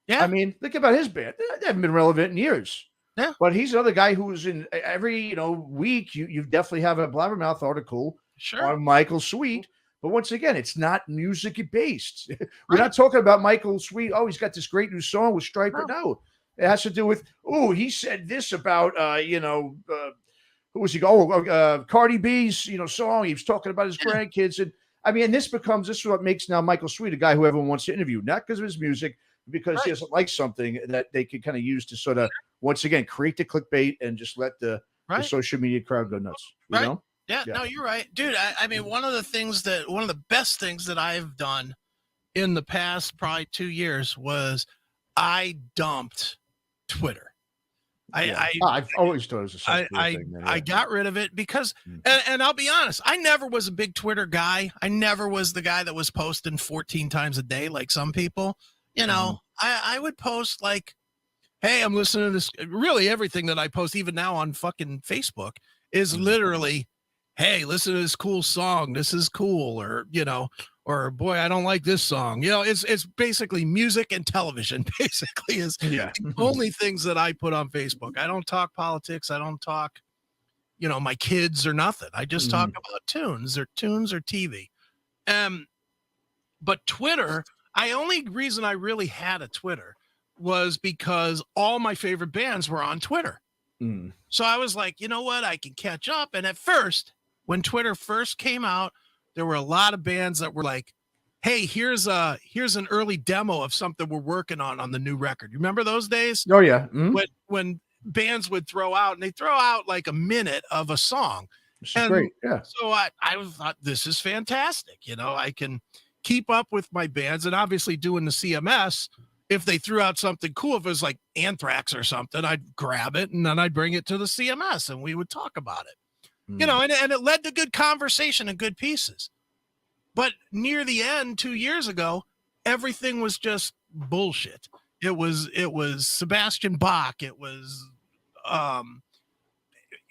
Yeah. Think about his band. They haven't been relevant in years. Yeah. But he's another guy who's in every week. You definitely have a Blabbermouth article on Michael Sweet. But once again, it's not music based. We're not talking about Michael Sweet. Oh, he's got this great new song with Stryper. No, it has to do with, he said this about, who was he? Cardi B's, song. He was talking about his grandkids. And this is what makes now Michael Sweet a guy who everyone wants to interview, not because of his music, because he doesn't like something that they can kind of use to sort of, once again, create the clickbait and just let the social media crowd go nuts. You know? Yeah, no, you're right, dude. One of the best things that I've done in the past probably 2 years was I dumped Twitter. I've always thought it was a thing. I got rid of it because, and I'll be honest, I never was a big Twitter guy. I never was the guy that was posting 14 times a day like some people. I would post like, hey, I'm listening to this. Really, everything that I post, even now on fucking Facebook, is literally, hey, listen to this cool song. This is cool. Or boy, I don't like this song. It's basically music and television, basically is the only things that I put on Facebook. I don't talk politics. I don't talk, my kids or nothing. I just talk about tunes or TV. But Twitter, only reason I really had a Twitter was because all my favorite bands were on Twitter. So I was like, you know what? I can catch up. And at first, when Twitter first came out, there were a lot of bands that were like, hey, here's an early demo of something we're working on the new record. You remember those days? Oh, yeah. When bands would throw out like a minute of a song. This is great. Yeah. So I thought, this is fantastic. I can keep up with my bands, and obviously doing the CMS, if they threw out something cool, if it was like Anthrax or something, I'd grab it and then I'd bring it to the CMS and we would talk about it. You know, and it led to good conversation and good pieces. But near the end, 2 years ago, everything was just bullshit. It was Sebastian Bach. It was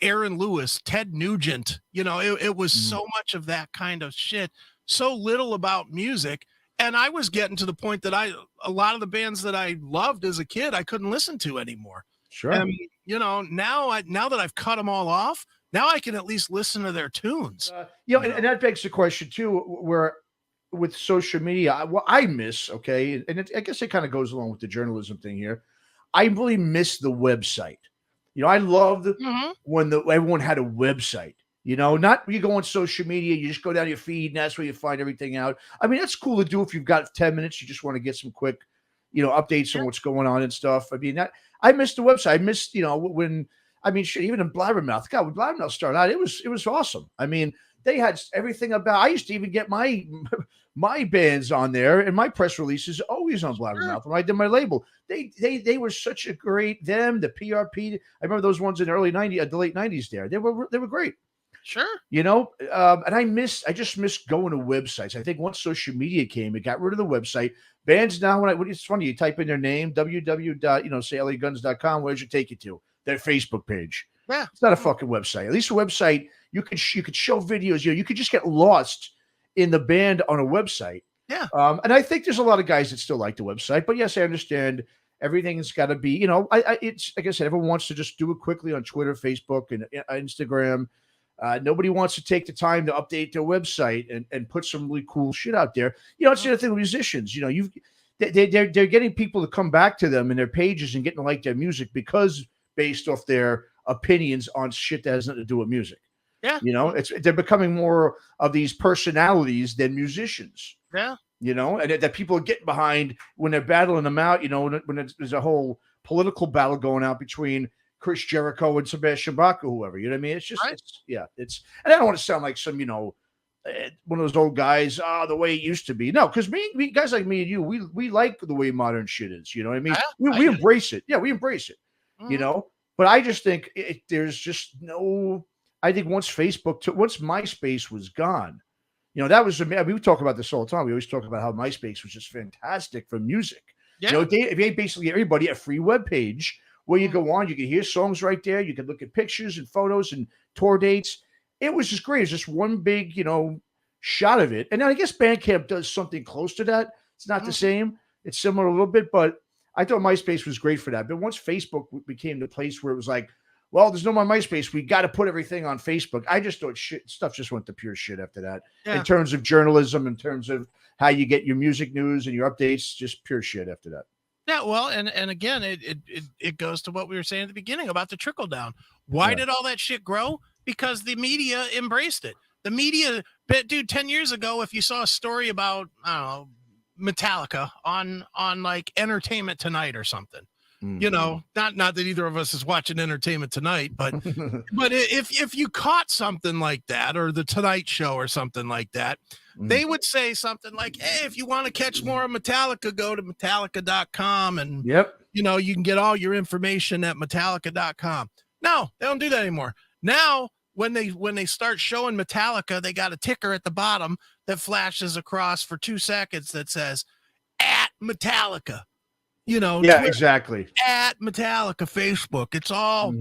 Aaron Lewis, Ted Nugent. You know, it was so much of that kind of shit, so little about music. And I was getting to the point that a lot of the bands that I loved as a kid, I couldn't listen to anymore. Sure. And, you know, now that I've cut them all off, now I can at least listen to their tunes. And that begs the question too, where with social media, what I miss, okay, and I guess it kind of goes along with the journalism thing here. I really miss the website. You know, I loved when everyone had a website. You know, not you go on social media, you just go down your feed, and that's where you find everything out. I mean, that's cool to do if you've got 10 minutes, you just want to get some quick, you know, updates on what's going on and stuff. I mean, I missed the website. I missed, you know, when shit, even in Blabbermouth. God, when Blabbermouth started out, it was awesome. I mean, they had everything about. I used to even get my bands on there, and my press releases always on Blabbermouth when I did my label. They were such a great the PRP. I remember those ones in the late '90s. There, they were great. Sure. You know, and I just miss going to websites. I think once social media came, it got rid of the website. Bands now, it's funny, you type in their name, www.saylaguns.com, where does it take you to? Their Facebook page. Yeah. It's not a fucking website. At least a website, you could show videos. You know, you could just get lost in the band on a website. Yeah. And I think there's a lot of guys that still like the website, but yes, I understand everything's got to be, you know, it's like I said, everyone wants to just do it quickly on Twitter, Facebook, and Instagram. Nobody wants to take the time to update their website and put some really cool shit out there. You know, it's the other thing with musicians. You know, they're getting people to come back to them in their pages and getting to like their music because based off their opinions on shit that has nothing to do with music. Yeah. You know, they're becoming more of these personalities than musicians. Yeah. You know, and that people are getting behind when they're battling them out. You know, when there's a whole political battle going out between Chris Jericho and Sebastian Bach or whoever, you know what I mean? It's just, and I don't want to sound like some, you know, one of those old guys, the way it used to be. No, because me, guys like me and you, we like the way modern shit is, you know what I mean? We embrace it. Yeah, we embrace it, you know? But I just think there's just no, I think once MySpace was gone, you know, that was, we talk about this all the time. We always talk about how MySpace was just fantastic for music. Yeah. You know, they basically everybody a free web page where you go on, you can hear songs right there. You can look at pictures and photos and tour dates. It was just great. It's just one big, you know, shot of it. And I guess Bandcamp does something close to that. It's not the same. It's similar a little bit, but I thought MySpace was great for that. But once Facebook became the place where it was like, well, there's no more MySpace. We got to put everything on Facebook. I just thought stuff just went to pure shit after that. Yeah. In terms of journalism, in terms of how you get your music news and your updates, just pure shit after that. Yeah, well, and again, it goes to what we were saying at the beginning about the trickle down. Why did all that shit grow? Because the media embraced it. The media, dude, 10 years ago, if you saw a story about, I don't know, Metallica on like Entertainment Tonight or something, you know, not that either of us is watching Entertainment Tonight, but if you caught something like that, or the Tonight Show or something like that, they would say something like, hey, if you want to catch more of Metallica, go to Metallica.com and you know, you can get all your information at Metallica.com. No, they don't do that anymore. Now, when they start showing Metallica, they got a ticker at the bottom that flashes across for 2 seconds that says at Metallica. You know, yeah, Twitter, exactly. At Metallica, Facebook. It's all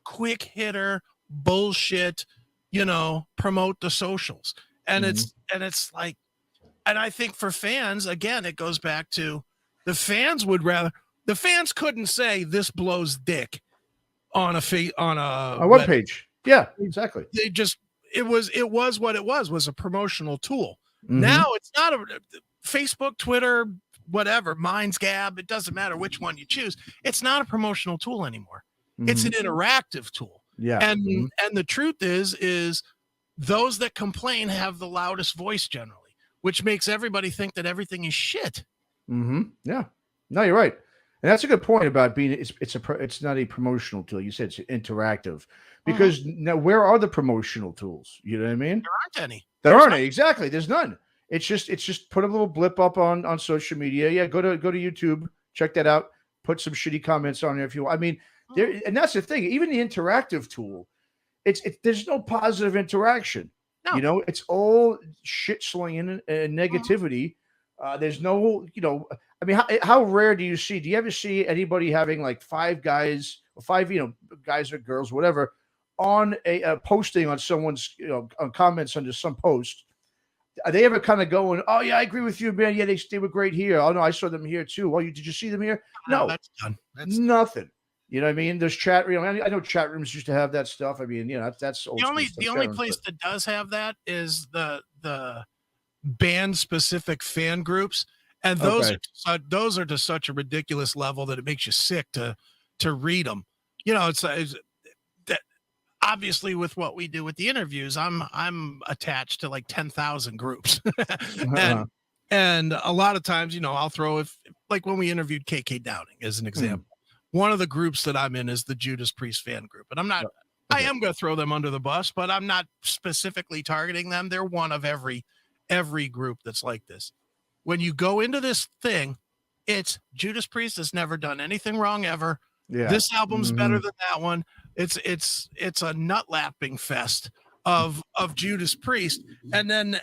quick hitter bullshit, you know, promote the socials. And it's like, and I think for fans, again, it goes back to the fans couldn't say this blows dick on a web page. Yeah, exactly. They just, it was what it was a promotional tool. Now it's not Facebook, Twitter, whatever, Minds Gab, it doesn't matter which one you choose. It's not a promotional tool anymore. It's an interactive tool. Yeah. And the truth is those that complain have the loudest voice generally, which makes everybody think that everything is shit. Yeah. No, you're right. And that's a good point about being, it's not a promotional tool. You said it's interactive because now where are the promotional tools? You know what I mean? There aren't any. There aren't any. Exactly. There's none. It's just put a little blip up on social media. Yeah, go to YouTube, check that out. Put some shitty comments on there if you want. I mean, and that's the thing. Even the interactive tool, there's no positive interaction. No. It's all shit slinging and Mhm. negativity. There's no, I mean, how rare do you see? Do you ever see anybody having like five guys or five, guys or girls, whatever, on a posting on someone's, on comments under some post? Are they ever kind of going, "Oh yeah, I agree with you, man. Yeah, they were great here. Oh no, I saw them here too. Oh, did you see them here?" No, No, that's done. That's done. nothing. You know what I mean? There's chat. I know chat rooms used to have that stuff. I mean, that's old The school only stuff. the Chat only rooms, place but that does have that is the band specific fan groups, and okay, those are to such a ridiculous level that it makes you sick to read them. It's that obviously with what we do with the interviews, I'm attached to like 10,000 groups, uh-huh. and and a lot of times, I'll throw if like when we interviewed KK Downing as an Hmm. example. One of the groups that I'm in is the Judas Priest fan group, and I Okay, am going to throw them under the bus, but I'm not specifically targeting them. They're one of every group that's like this. When you go into this thing, it's Judas Priest has never done anything wrong ever. yeah, This album's better hmm, than that one. It's a nut lapping fest of Judas Priest, and then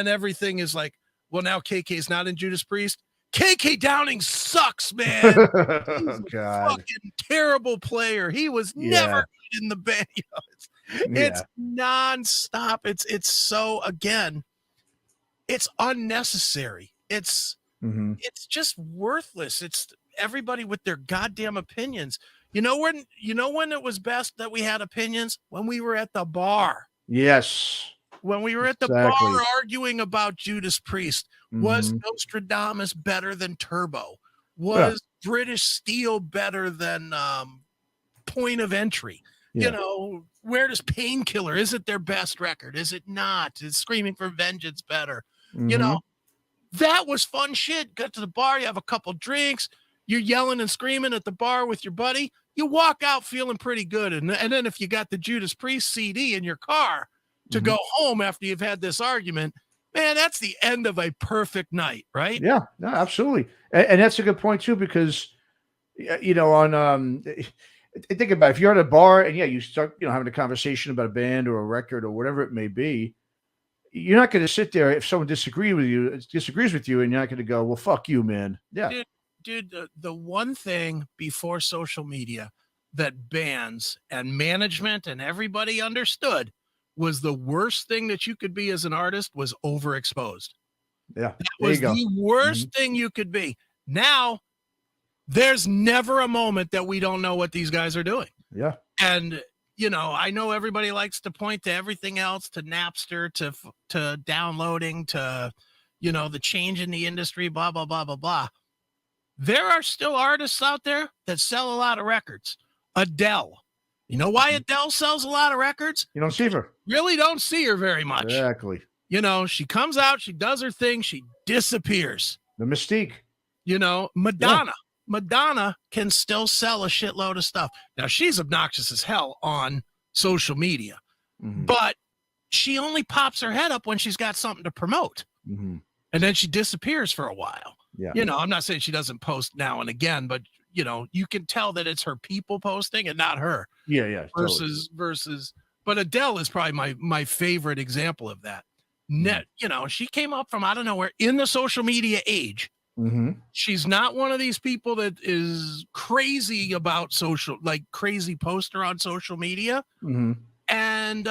everything is like, well, now KK's not in Judas Priest. KK Downing sucks, man. He's a God, fucking terrible player. He was never yeah, good in the band. It's yeah, nonstop. It's so again, it's unnecessary. hmm, It's just worthless. It's everybody with their goddamn opinions. You know when it was best that we had opinions? When we were at the bar. yes, When we were at the bar exactly, arguing about Judas Priest. Was hmm, Nostradamus better than Turbo? yeah, Was British Steel better than Point of Entry? yeah, Where does Painkiller? Is it their best record? Is it not? Is Screaming for Vengeance better? You know, hmm, that was fun shit. Got to the bar, you have a couple drinks, you're yelling and screaming at the bar with your buddy. You walk out feeling pretty good. And then if you got the Judas Priest CD in your car to hmm, go home after you've had this argument, man, that's the end of a perfect night, right? yeah, no, absolutely, and that's a good point too because on think about it, if you're at a bar and yeah, you start having a conversation about a band or a record or whatever it may be, you're not going to sit there if someone disagrees with you, and you're not going to go, well, fuck you, man. Yeah, Dude, dude, the one thing before social media that bands and management and everybody understood was the worst thing that you could be as an artist was overexposed. yeah, That there you was go. the Hmm. worst thing you could be. Now, there's never a moment that we don't know what these guys are doing. Yeah, And I know everybody likes to point to everything else, to Napster, to downloading, to the change in the industry, blah blah blah blah blah. There are still artists out there that sell a lot of records. Adele. You know why mhm. Adele sells a lot of records? You don't see Because her. you really don't see her very much. Exactly. She comes out, she does her thing, she disappears. The mystique. Yeah. Madonna. Madonna can still sell a shitload of stuff. Now she's obnoxious as hell on social media, Hmm. but she only pops her head up when she's got something to promote. Hmm. And then she disappears for a while. Yeah. I'm not saying she doesn't post now and again, but you can tell that it's her people posting and not her Yeah. Yeah. Totally. versus but Adele is probably my favorite example of that. Hmm. She came up from out of nowhere in the social media age. Hmm. She's not one of these people that is crazy about like crazy poster on social media. Hmm. And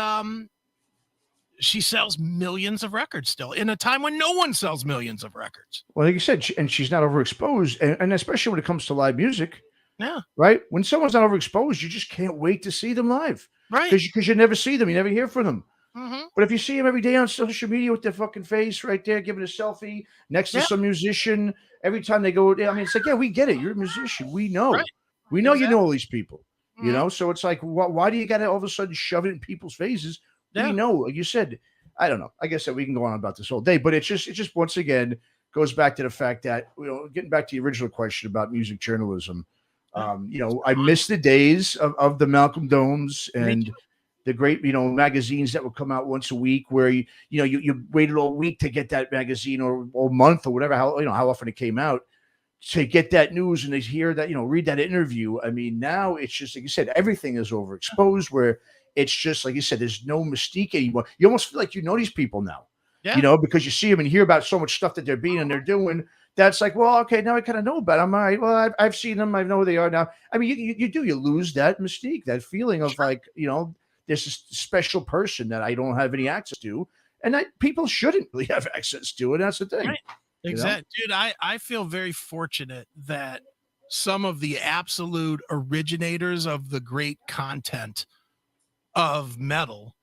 she sells millions of records still in a time when no one sells millions of records. Well, like you said, and she's not overexposed, and especially when it comes to live music, Yeah, right? When someone's not overexposed, you just can't wait to see them live right. because you never see them, you never hear from them. Mm-hmm. But if you see them every day on social media with their fucking face right there, giving a selfie next to Yeah, some musician, every time they go, I mean, it's like, yeah, we get it. You're a musician. right. We know you Exactly. know all these people. Mm-hmm. So it's like, why do you got to all of a sudden shove it in people's faces? We Yeah. know, like you said. I don't know. I guess that we can go on about this all day, but it just once again goes back to the fact that getting back to the original question about music journalism. Yeah. I miss the days of the Malcolm Domes Me and too. the great magazines that would come out once a week where you waited all week to get that magazine or month or whatever how often it came out to get that news and to hear that, read that interview. I mean, now it's just like you said, everything is overexposed. Where it's just like you said, there's no mystique anymore. You almost feel like these people now. Yeah. Because you see them and hear about so much stuff that they're being and they're doing. That's like, well, okay, now I kind of know about them. All right, well, I've seen them. I know who they are now. I mean, you lose that mystique, that feeling of like, there's this special person that I don't have any access to, and that people shouldn't really have access to, and that's the thing. Right. Exactly. Dude, I feel very fortunate that some of the absolute originators of the great content of metal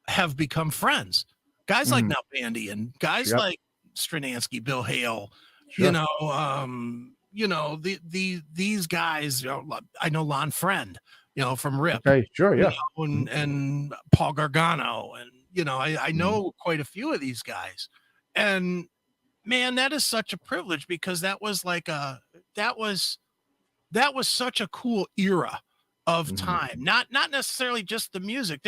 have become friends. Guys like Now Bandy and guys like Stranansky, Bill Hale, these guys, I know Lon Friend, from RIP. Okay, sure, yeah. And Paul Gargano. And, I know quite a few of these guys. And man, that is such a privilege because that was such a cool era of time. Not necessarily just the music.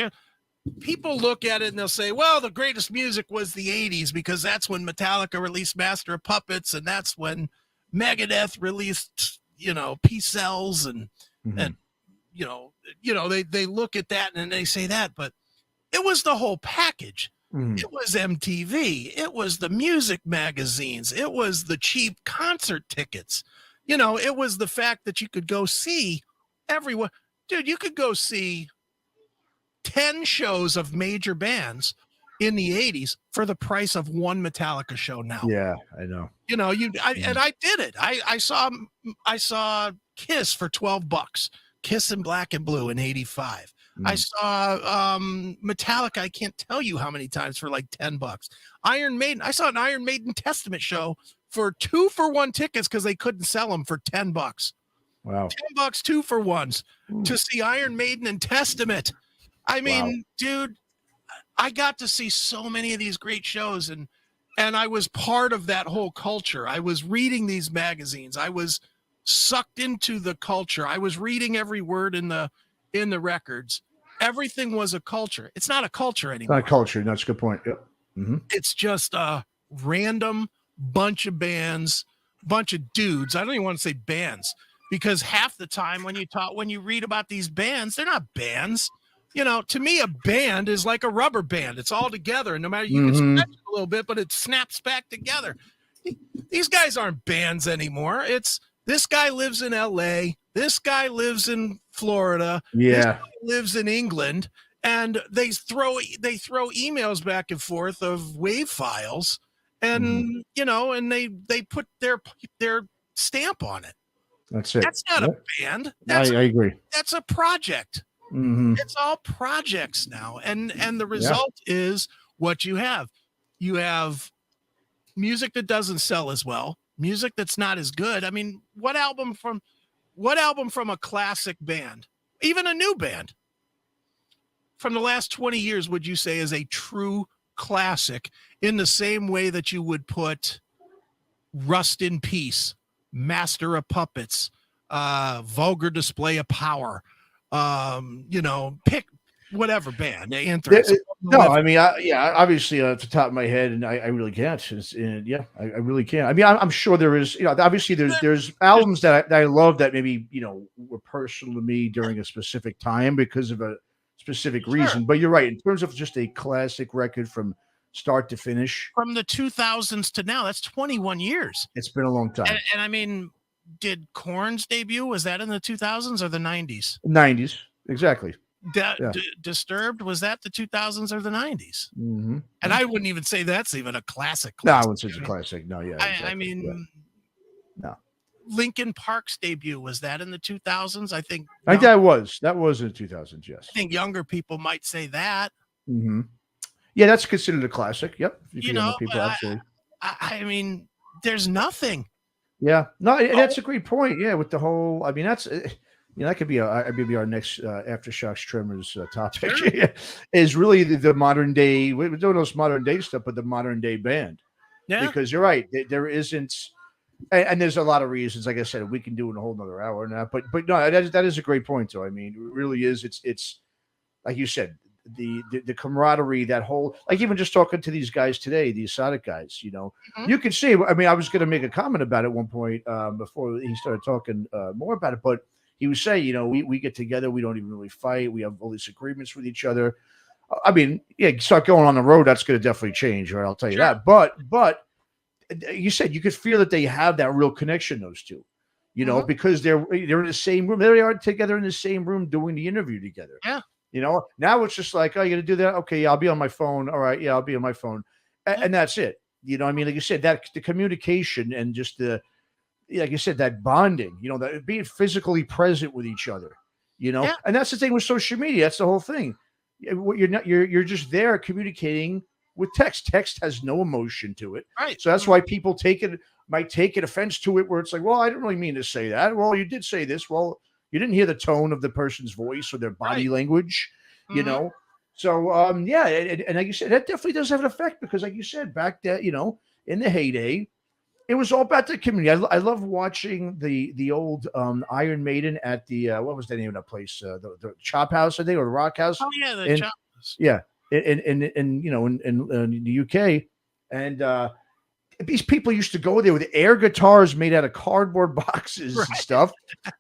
People look at it and they'll say, well, the greatest music was the 80s because that's when Metallica released Master of Puppets and that's when Megadeth released, Peace Cells and they look at that and they say that, but it was the whole package. It was MTV. It was the music magazines. It was the cheap concert tickets. It was the fact that you could go see everyone. Dude, you could go see 10 shows of major bands in the 80s for the price of one Metallica show now. Yeah, I know. And I did it. I saw Kiss for $12. Kiss in Black and Blue in 85. I saw Metallica, I can't tell you how many times, for like $10. Iron Maiden, I saw an Iron Maiden Testament show for 2-for-1 tickets because they couldn't sell them for $10. Wow. $10, 2-for-1s to see Iron Maiden and Testament. I mean, dude, I got to see so many of these great shows and I was part of that whole culture. I was reading these magazines. I was sucked into the culture. I was reading every word in the records. Everything was a culture. It's not a culture anymore. Not a culture. That's a good point. Yep. It's just a random bunch of bands, bunch of dudes. I don't even want to say bands because half the time when you read about these bands, they're not bands. To me, a band is like a rubber band. It's all together, and no matter you can stretch it a little bit, but it snaps back together. These guys aren't bands anymore. It's this guy lives in LA. This guy lives in Florida. Yeah. This guy lives in England, and they throw emails back and forth of wave files, and and they put their stamp on it. That's it. That's not a band. I agree. That's a project. It's all projects now, and the result is what you have. You have music that doesn't sell as well, music that's not as good. I mean, what album from a classic band, even a new band, from the last 20 years would you say is a true classic in the same way that you would put Rust in Peace, Master of Puppets, Vulgar Display of Power, pick whatever band, Anthrax. No, I mean, obviously off the top of my head, and I really can't. I really can't. I mean, I'm sure there is, obviously there's albums that I love that maybe, were personal to me during a specific time because of a specific reason. But you're right. In terms of just a classic record from start to finish. From the 2000s to now, that's 21 years. It's been a long time. And I mean, did Korn's debut, was that in the 2000s or the 90s? 90s, exactly. Disturbed, was that the 2000s or the 90s? And I wouldn't even say that's even a classic. No, I wouldn't say it's a classic. No, yeah. Exactly. I mean, no. Linkin Park's debut, was that in the 2000s? I think that was in the 2000s. Yes. I think younger people might say that. Yeah, that's considered a classic. Yep. People absolutely. I mean, there's nothing. Yeah, no, that's a great point. Yeah, with the whole, I mean, that's that could be maybe our next Aftershocks Tremors topic. Sure. Is really the modern day. We're doing those modern day stuff, but the modern day band. Yeah, because you're right. There isn't, and there's a lot of reasons. Like I said, we can do it in a whole nother hour now. But no, that is a great point. Though I mean, it really is. It's like you said, the camaraderie, that whole, like, even just talking to these guys today, the Asadic guys, Mhm. you can see. I mean, I was going to make a comment about it at one point before he started talking more about it, but he was saying, we get together, we don't even really fight, we have all these agreements with each other. I mean, yeah, start going on the road, that's going to definitely change, right? I'll tell you Sure. that. But you said you could feel that they have that real connection, those two, Mhm. because they're in the same room. There they are together in the same room doing the interview together. Yeah. Now it's just like, oh, you got to do that. Okay, yeah, I'll be on my phone. All right, yeah, I'll be on my phone, Yeah. and that's it. I mean, like you said, that the communication and just like you said, that bonding. That being physically present with each other. Yeah. And that's the thing with social media. That's the whole thing. What you're not, you're just there communicating with text. Text has no emotion to it. Right. So that's why people might take it offense to it, where it's like, well, I didn't really mean to say that. Well, you did say this. Well, you didn't hear the tone of the person's voice or their body Right. language, Mhm. So, yeah, and like you said, that definitely does have an effect, because, like you said, back then, in the heyday, it was all about the community. I love watching the old Iron Maiden at the what was the name of that place? The Chop House, I think, or the Rock House. Oh yeah, the And choppers. yeah, in the UK, and these people used to go there with air guitars made out of cardboard boxes and Right. stuff,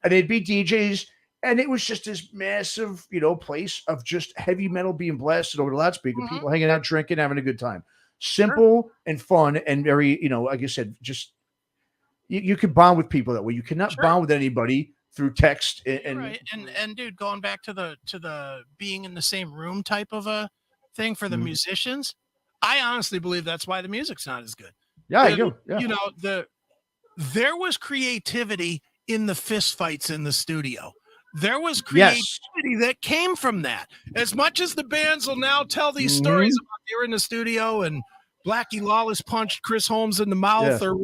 and they'd be DJs, and it was just this massive, place of just heavy metal being blasted over the loudspeaker, Mhm. people hanging out, drinking, having a good time, Sure. simple and fun, and very, like I said, just you could bond with people that way. You cannot Sure. bond with anybody through text You're right. And dude, going back to the being in the same room type of a thing for the Mhm. musicians, I honestly believe that's why the music's not as good. Yeah, I Uh, do. Yeah. there was creativity in the fist fights in the studio. There was Yes. creativity that came from that. As much as the bands will now tell these stories Mhm. about they were in the studio and Blackie Lawless punched Chris Holmes in the mouth Yeah. or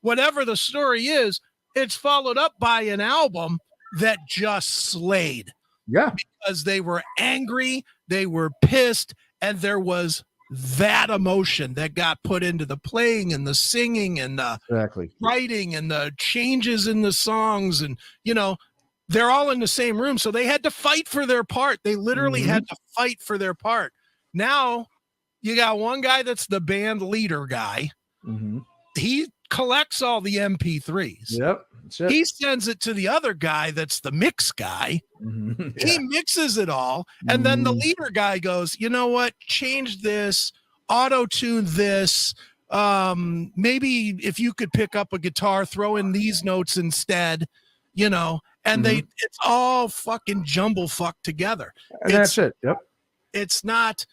whatever the story is, it's followed up by an album that just slayed Yeah. because they were angry, they were pissed, and there was that emotion that got put into the playing and the singing and the Exactly. writing and the changes in the songs. And, they're all in the same room. So they had to fight for their part. They literally Mhm. had to fight for their part. Now you got one guy that's the band leader guy. Mhm. He collects all the MP3s. Yep. That's it. He sends it to the other guy that's the mix guy. Mhm. He Yeah. mixes it all. And then the Mhm. leader guy goes, you know what? Change this, auto tune this. Maybe if you could pick up a guitar, throw in these notes instead, and Mhm. it's all fucking jumble fuck together. And that's it. Yep. It's not,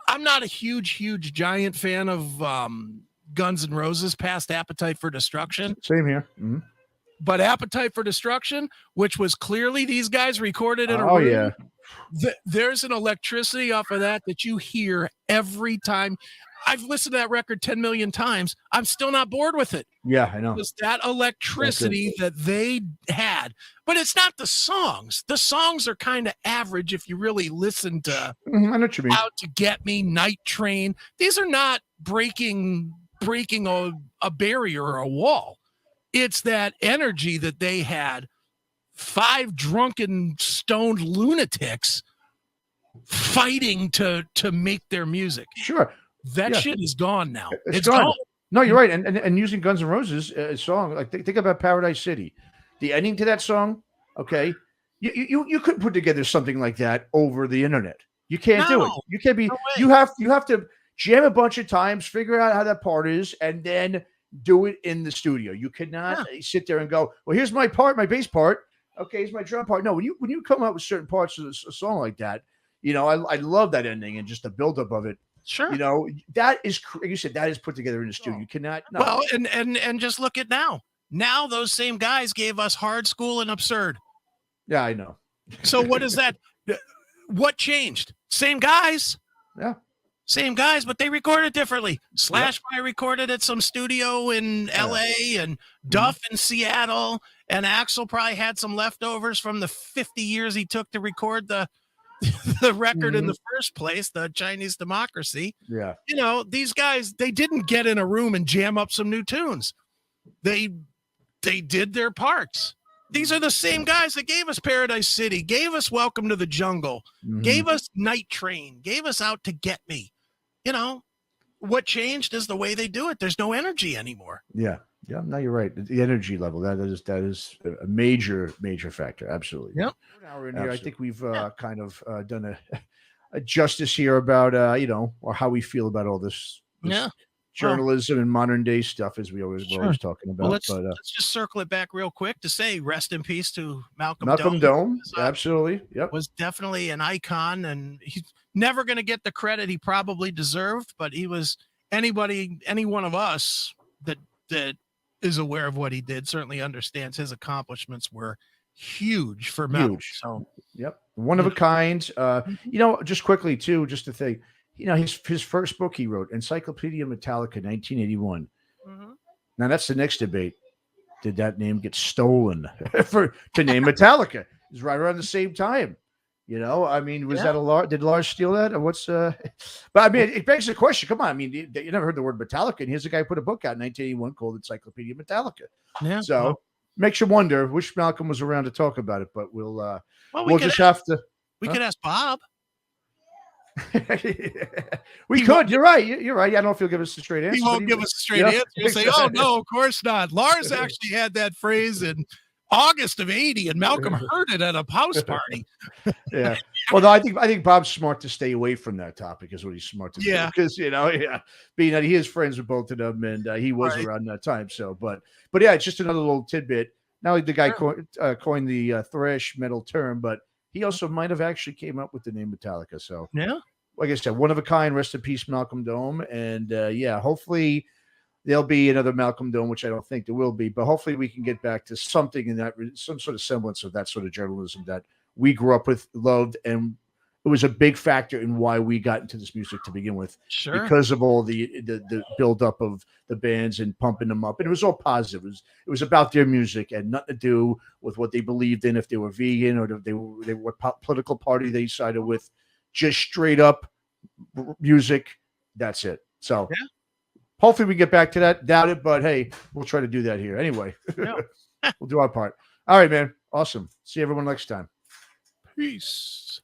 I'm not a huge giant fan of Guns N' Roses past Appetite for Destruction. Same here. Mhm. But Appetite for Destruction, which was clearly these guys recorded in a Oh, room, yeah. there's an electricity off of that you hear every time. I've listened to that record 10 million times. I'm still not bored with it. Yeah, I know. It's that electricity that they had. But it's not the songs. The songs are kind of average if you really listen to Mhm. I know what you mean. Out to Get Me, Night Train. These are not breaking a barrier or a wall. It's that energy that they had. 5 drunken, stoned lunatics fighting to make their music. Sure. That Yeah. shit is gone now. It's gone. No, you're right. And using Guns N' Roses song, like think about Paradise City, the ending to that song. Okay, you couldn't put together something like that over the internet. You can't do it. No, You can't be. no way. You have to jam a bunch of times, figure out how that part is, and then do it in the studio. You cannot sit there and go, well, here's my part, my bass part. Okay, here's my drum part. No, when you come up with certain parts of a song like that, I love that ending and just the buildup of it. Sure. That is, like you said, that is put together in the studio. You cannot. No. Well, and just look at now. Now those same guys gave us Hard School and Absurd. Yeah, I know. So what is that? What changed? Same guys. Yeah. Same guys, but they recorded differently. Slash probably recorded at some studio in LA and Duff in Seattle. And Axl probably had some leftovers from the 50 years he took to record the record in the first place, the Chinese Democracy. Yeah. These guys, they didn't get in a room and jam up some new tunes. They did their parts. These are the same guys that gave us Paradise City, gave us Welcome to the Jungle, gave us Night Train, gave us Out to Get Me. You know, what changed is the way they do it. There's no energy anymore. Yeah. Yeah. No, you're right. The energy level, that is a major factor. Absolutely. Yep. An hour in here. I think we've kind of done a justice here about, or how we feel about all this journalism and modern day stuff, as we're always talking about. Well, let's just circle it back real quick to say rest in peace to Malcolm Dome. Absolutely. Yep. Was definitely an icon, and he's never going to get the credit he probably deserved, but he was any one of us that is aware of what he did certainly understands his accomplishments were huge for metal. So, yep. One of a kind. Just quickly too, just to think, his first book he wrote, Encyclopedia Metallica, 1981. Now that's the next debate. Did that name get stolen to name Metallica? It's right around the same time. I mean, was that did Lars steal that, or what's? But I mean, it begs the question. Come on, I mean, you never heard the word Metallica, and here's a guy who put a book out in 1981 called Encyclopedia Metallica. Yeah. So makes you wonder. Wish Malcolm was around to talk about it, but we'll just have to. We could ask Bob. We could. You're right. You're right. I don't know if he'll give us a straight answer. He won't give us a straight answer. He'll say, "Oh no, of course not." Lars actually had that phrase in August of '80, and Malcolm heard it at a house party. Yeah. Well, no, I think Bob's smart to stay away from that topic. Is what he's smart to do. Because being that he is friends with both of them, and he was around that time. So, but yeah, it's just another little tidbit. Not only the guy coined the thrash metal term, but he also might have actually came up with the name Metallica. So, like I said, one of a kind. Rest in peace, Malcolm Dome. And hopefully there'll be another Malcolm Dome, which I don't think there will be, but hopefully we can get back to something in that, some sort of semblance of that sort of journalism that we grew up with, loved, and it was a big factor in why we got into this music to begin with. Sure. Because of all the buildup of the bands and pumping them up. And it was all positive. It was about their music and nothing to do with what they believed in, if they were vegan or if they were what political party they sided with. Just straight up music. That's it. So hopefully we get back to that. Doubt it, but hey, we'll try to do that here. Anyway, we'll do our part. All right, man. Awesome. See everyone next time. Peace.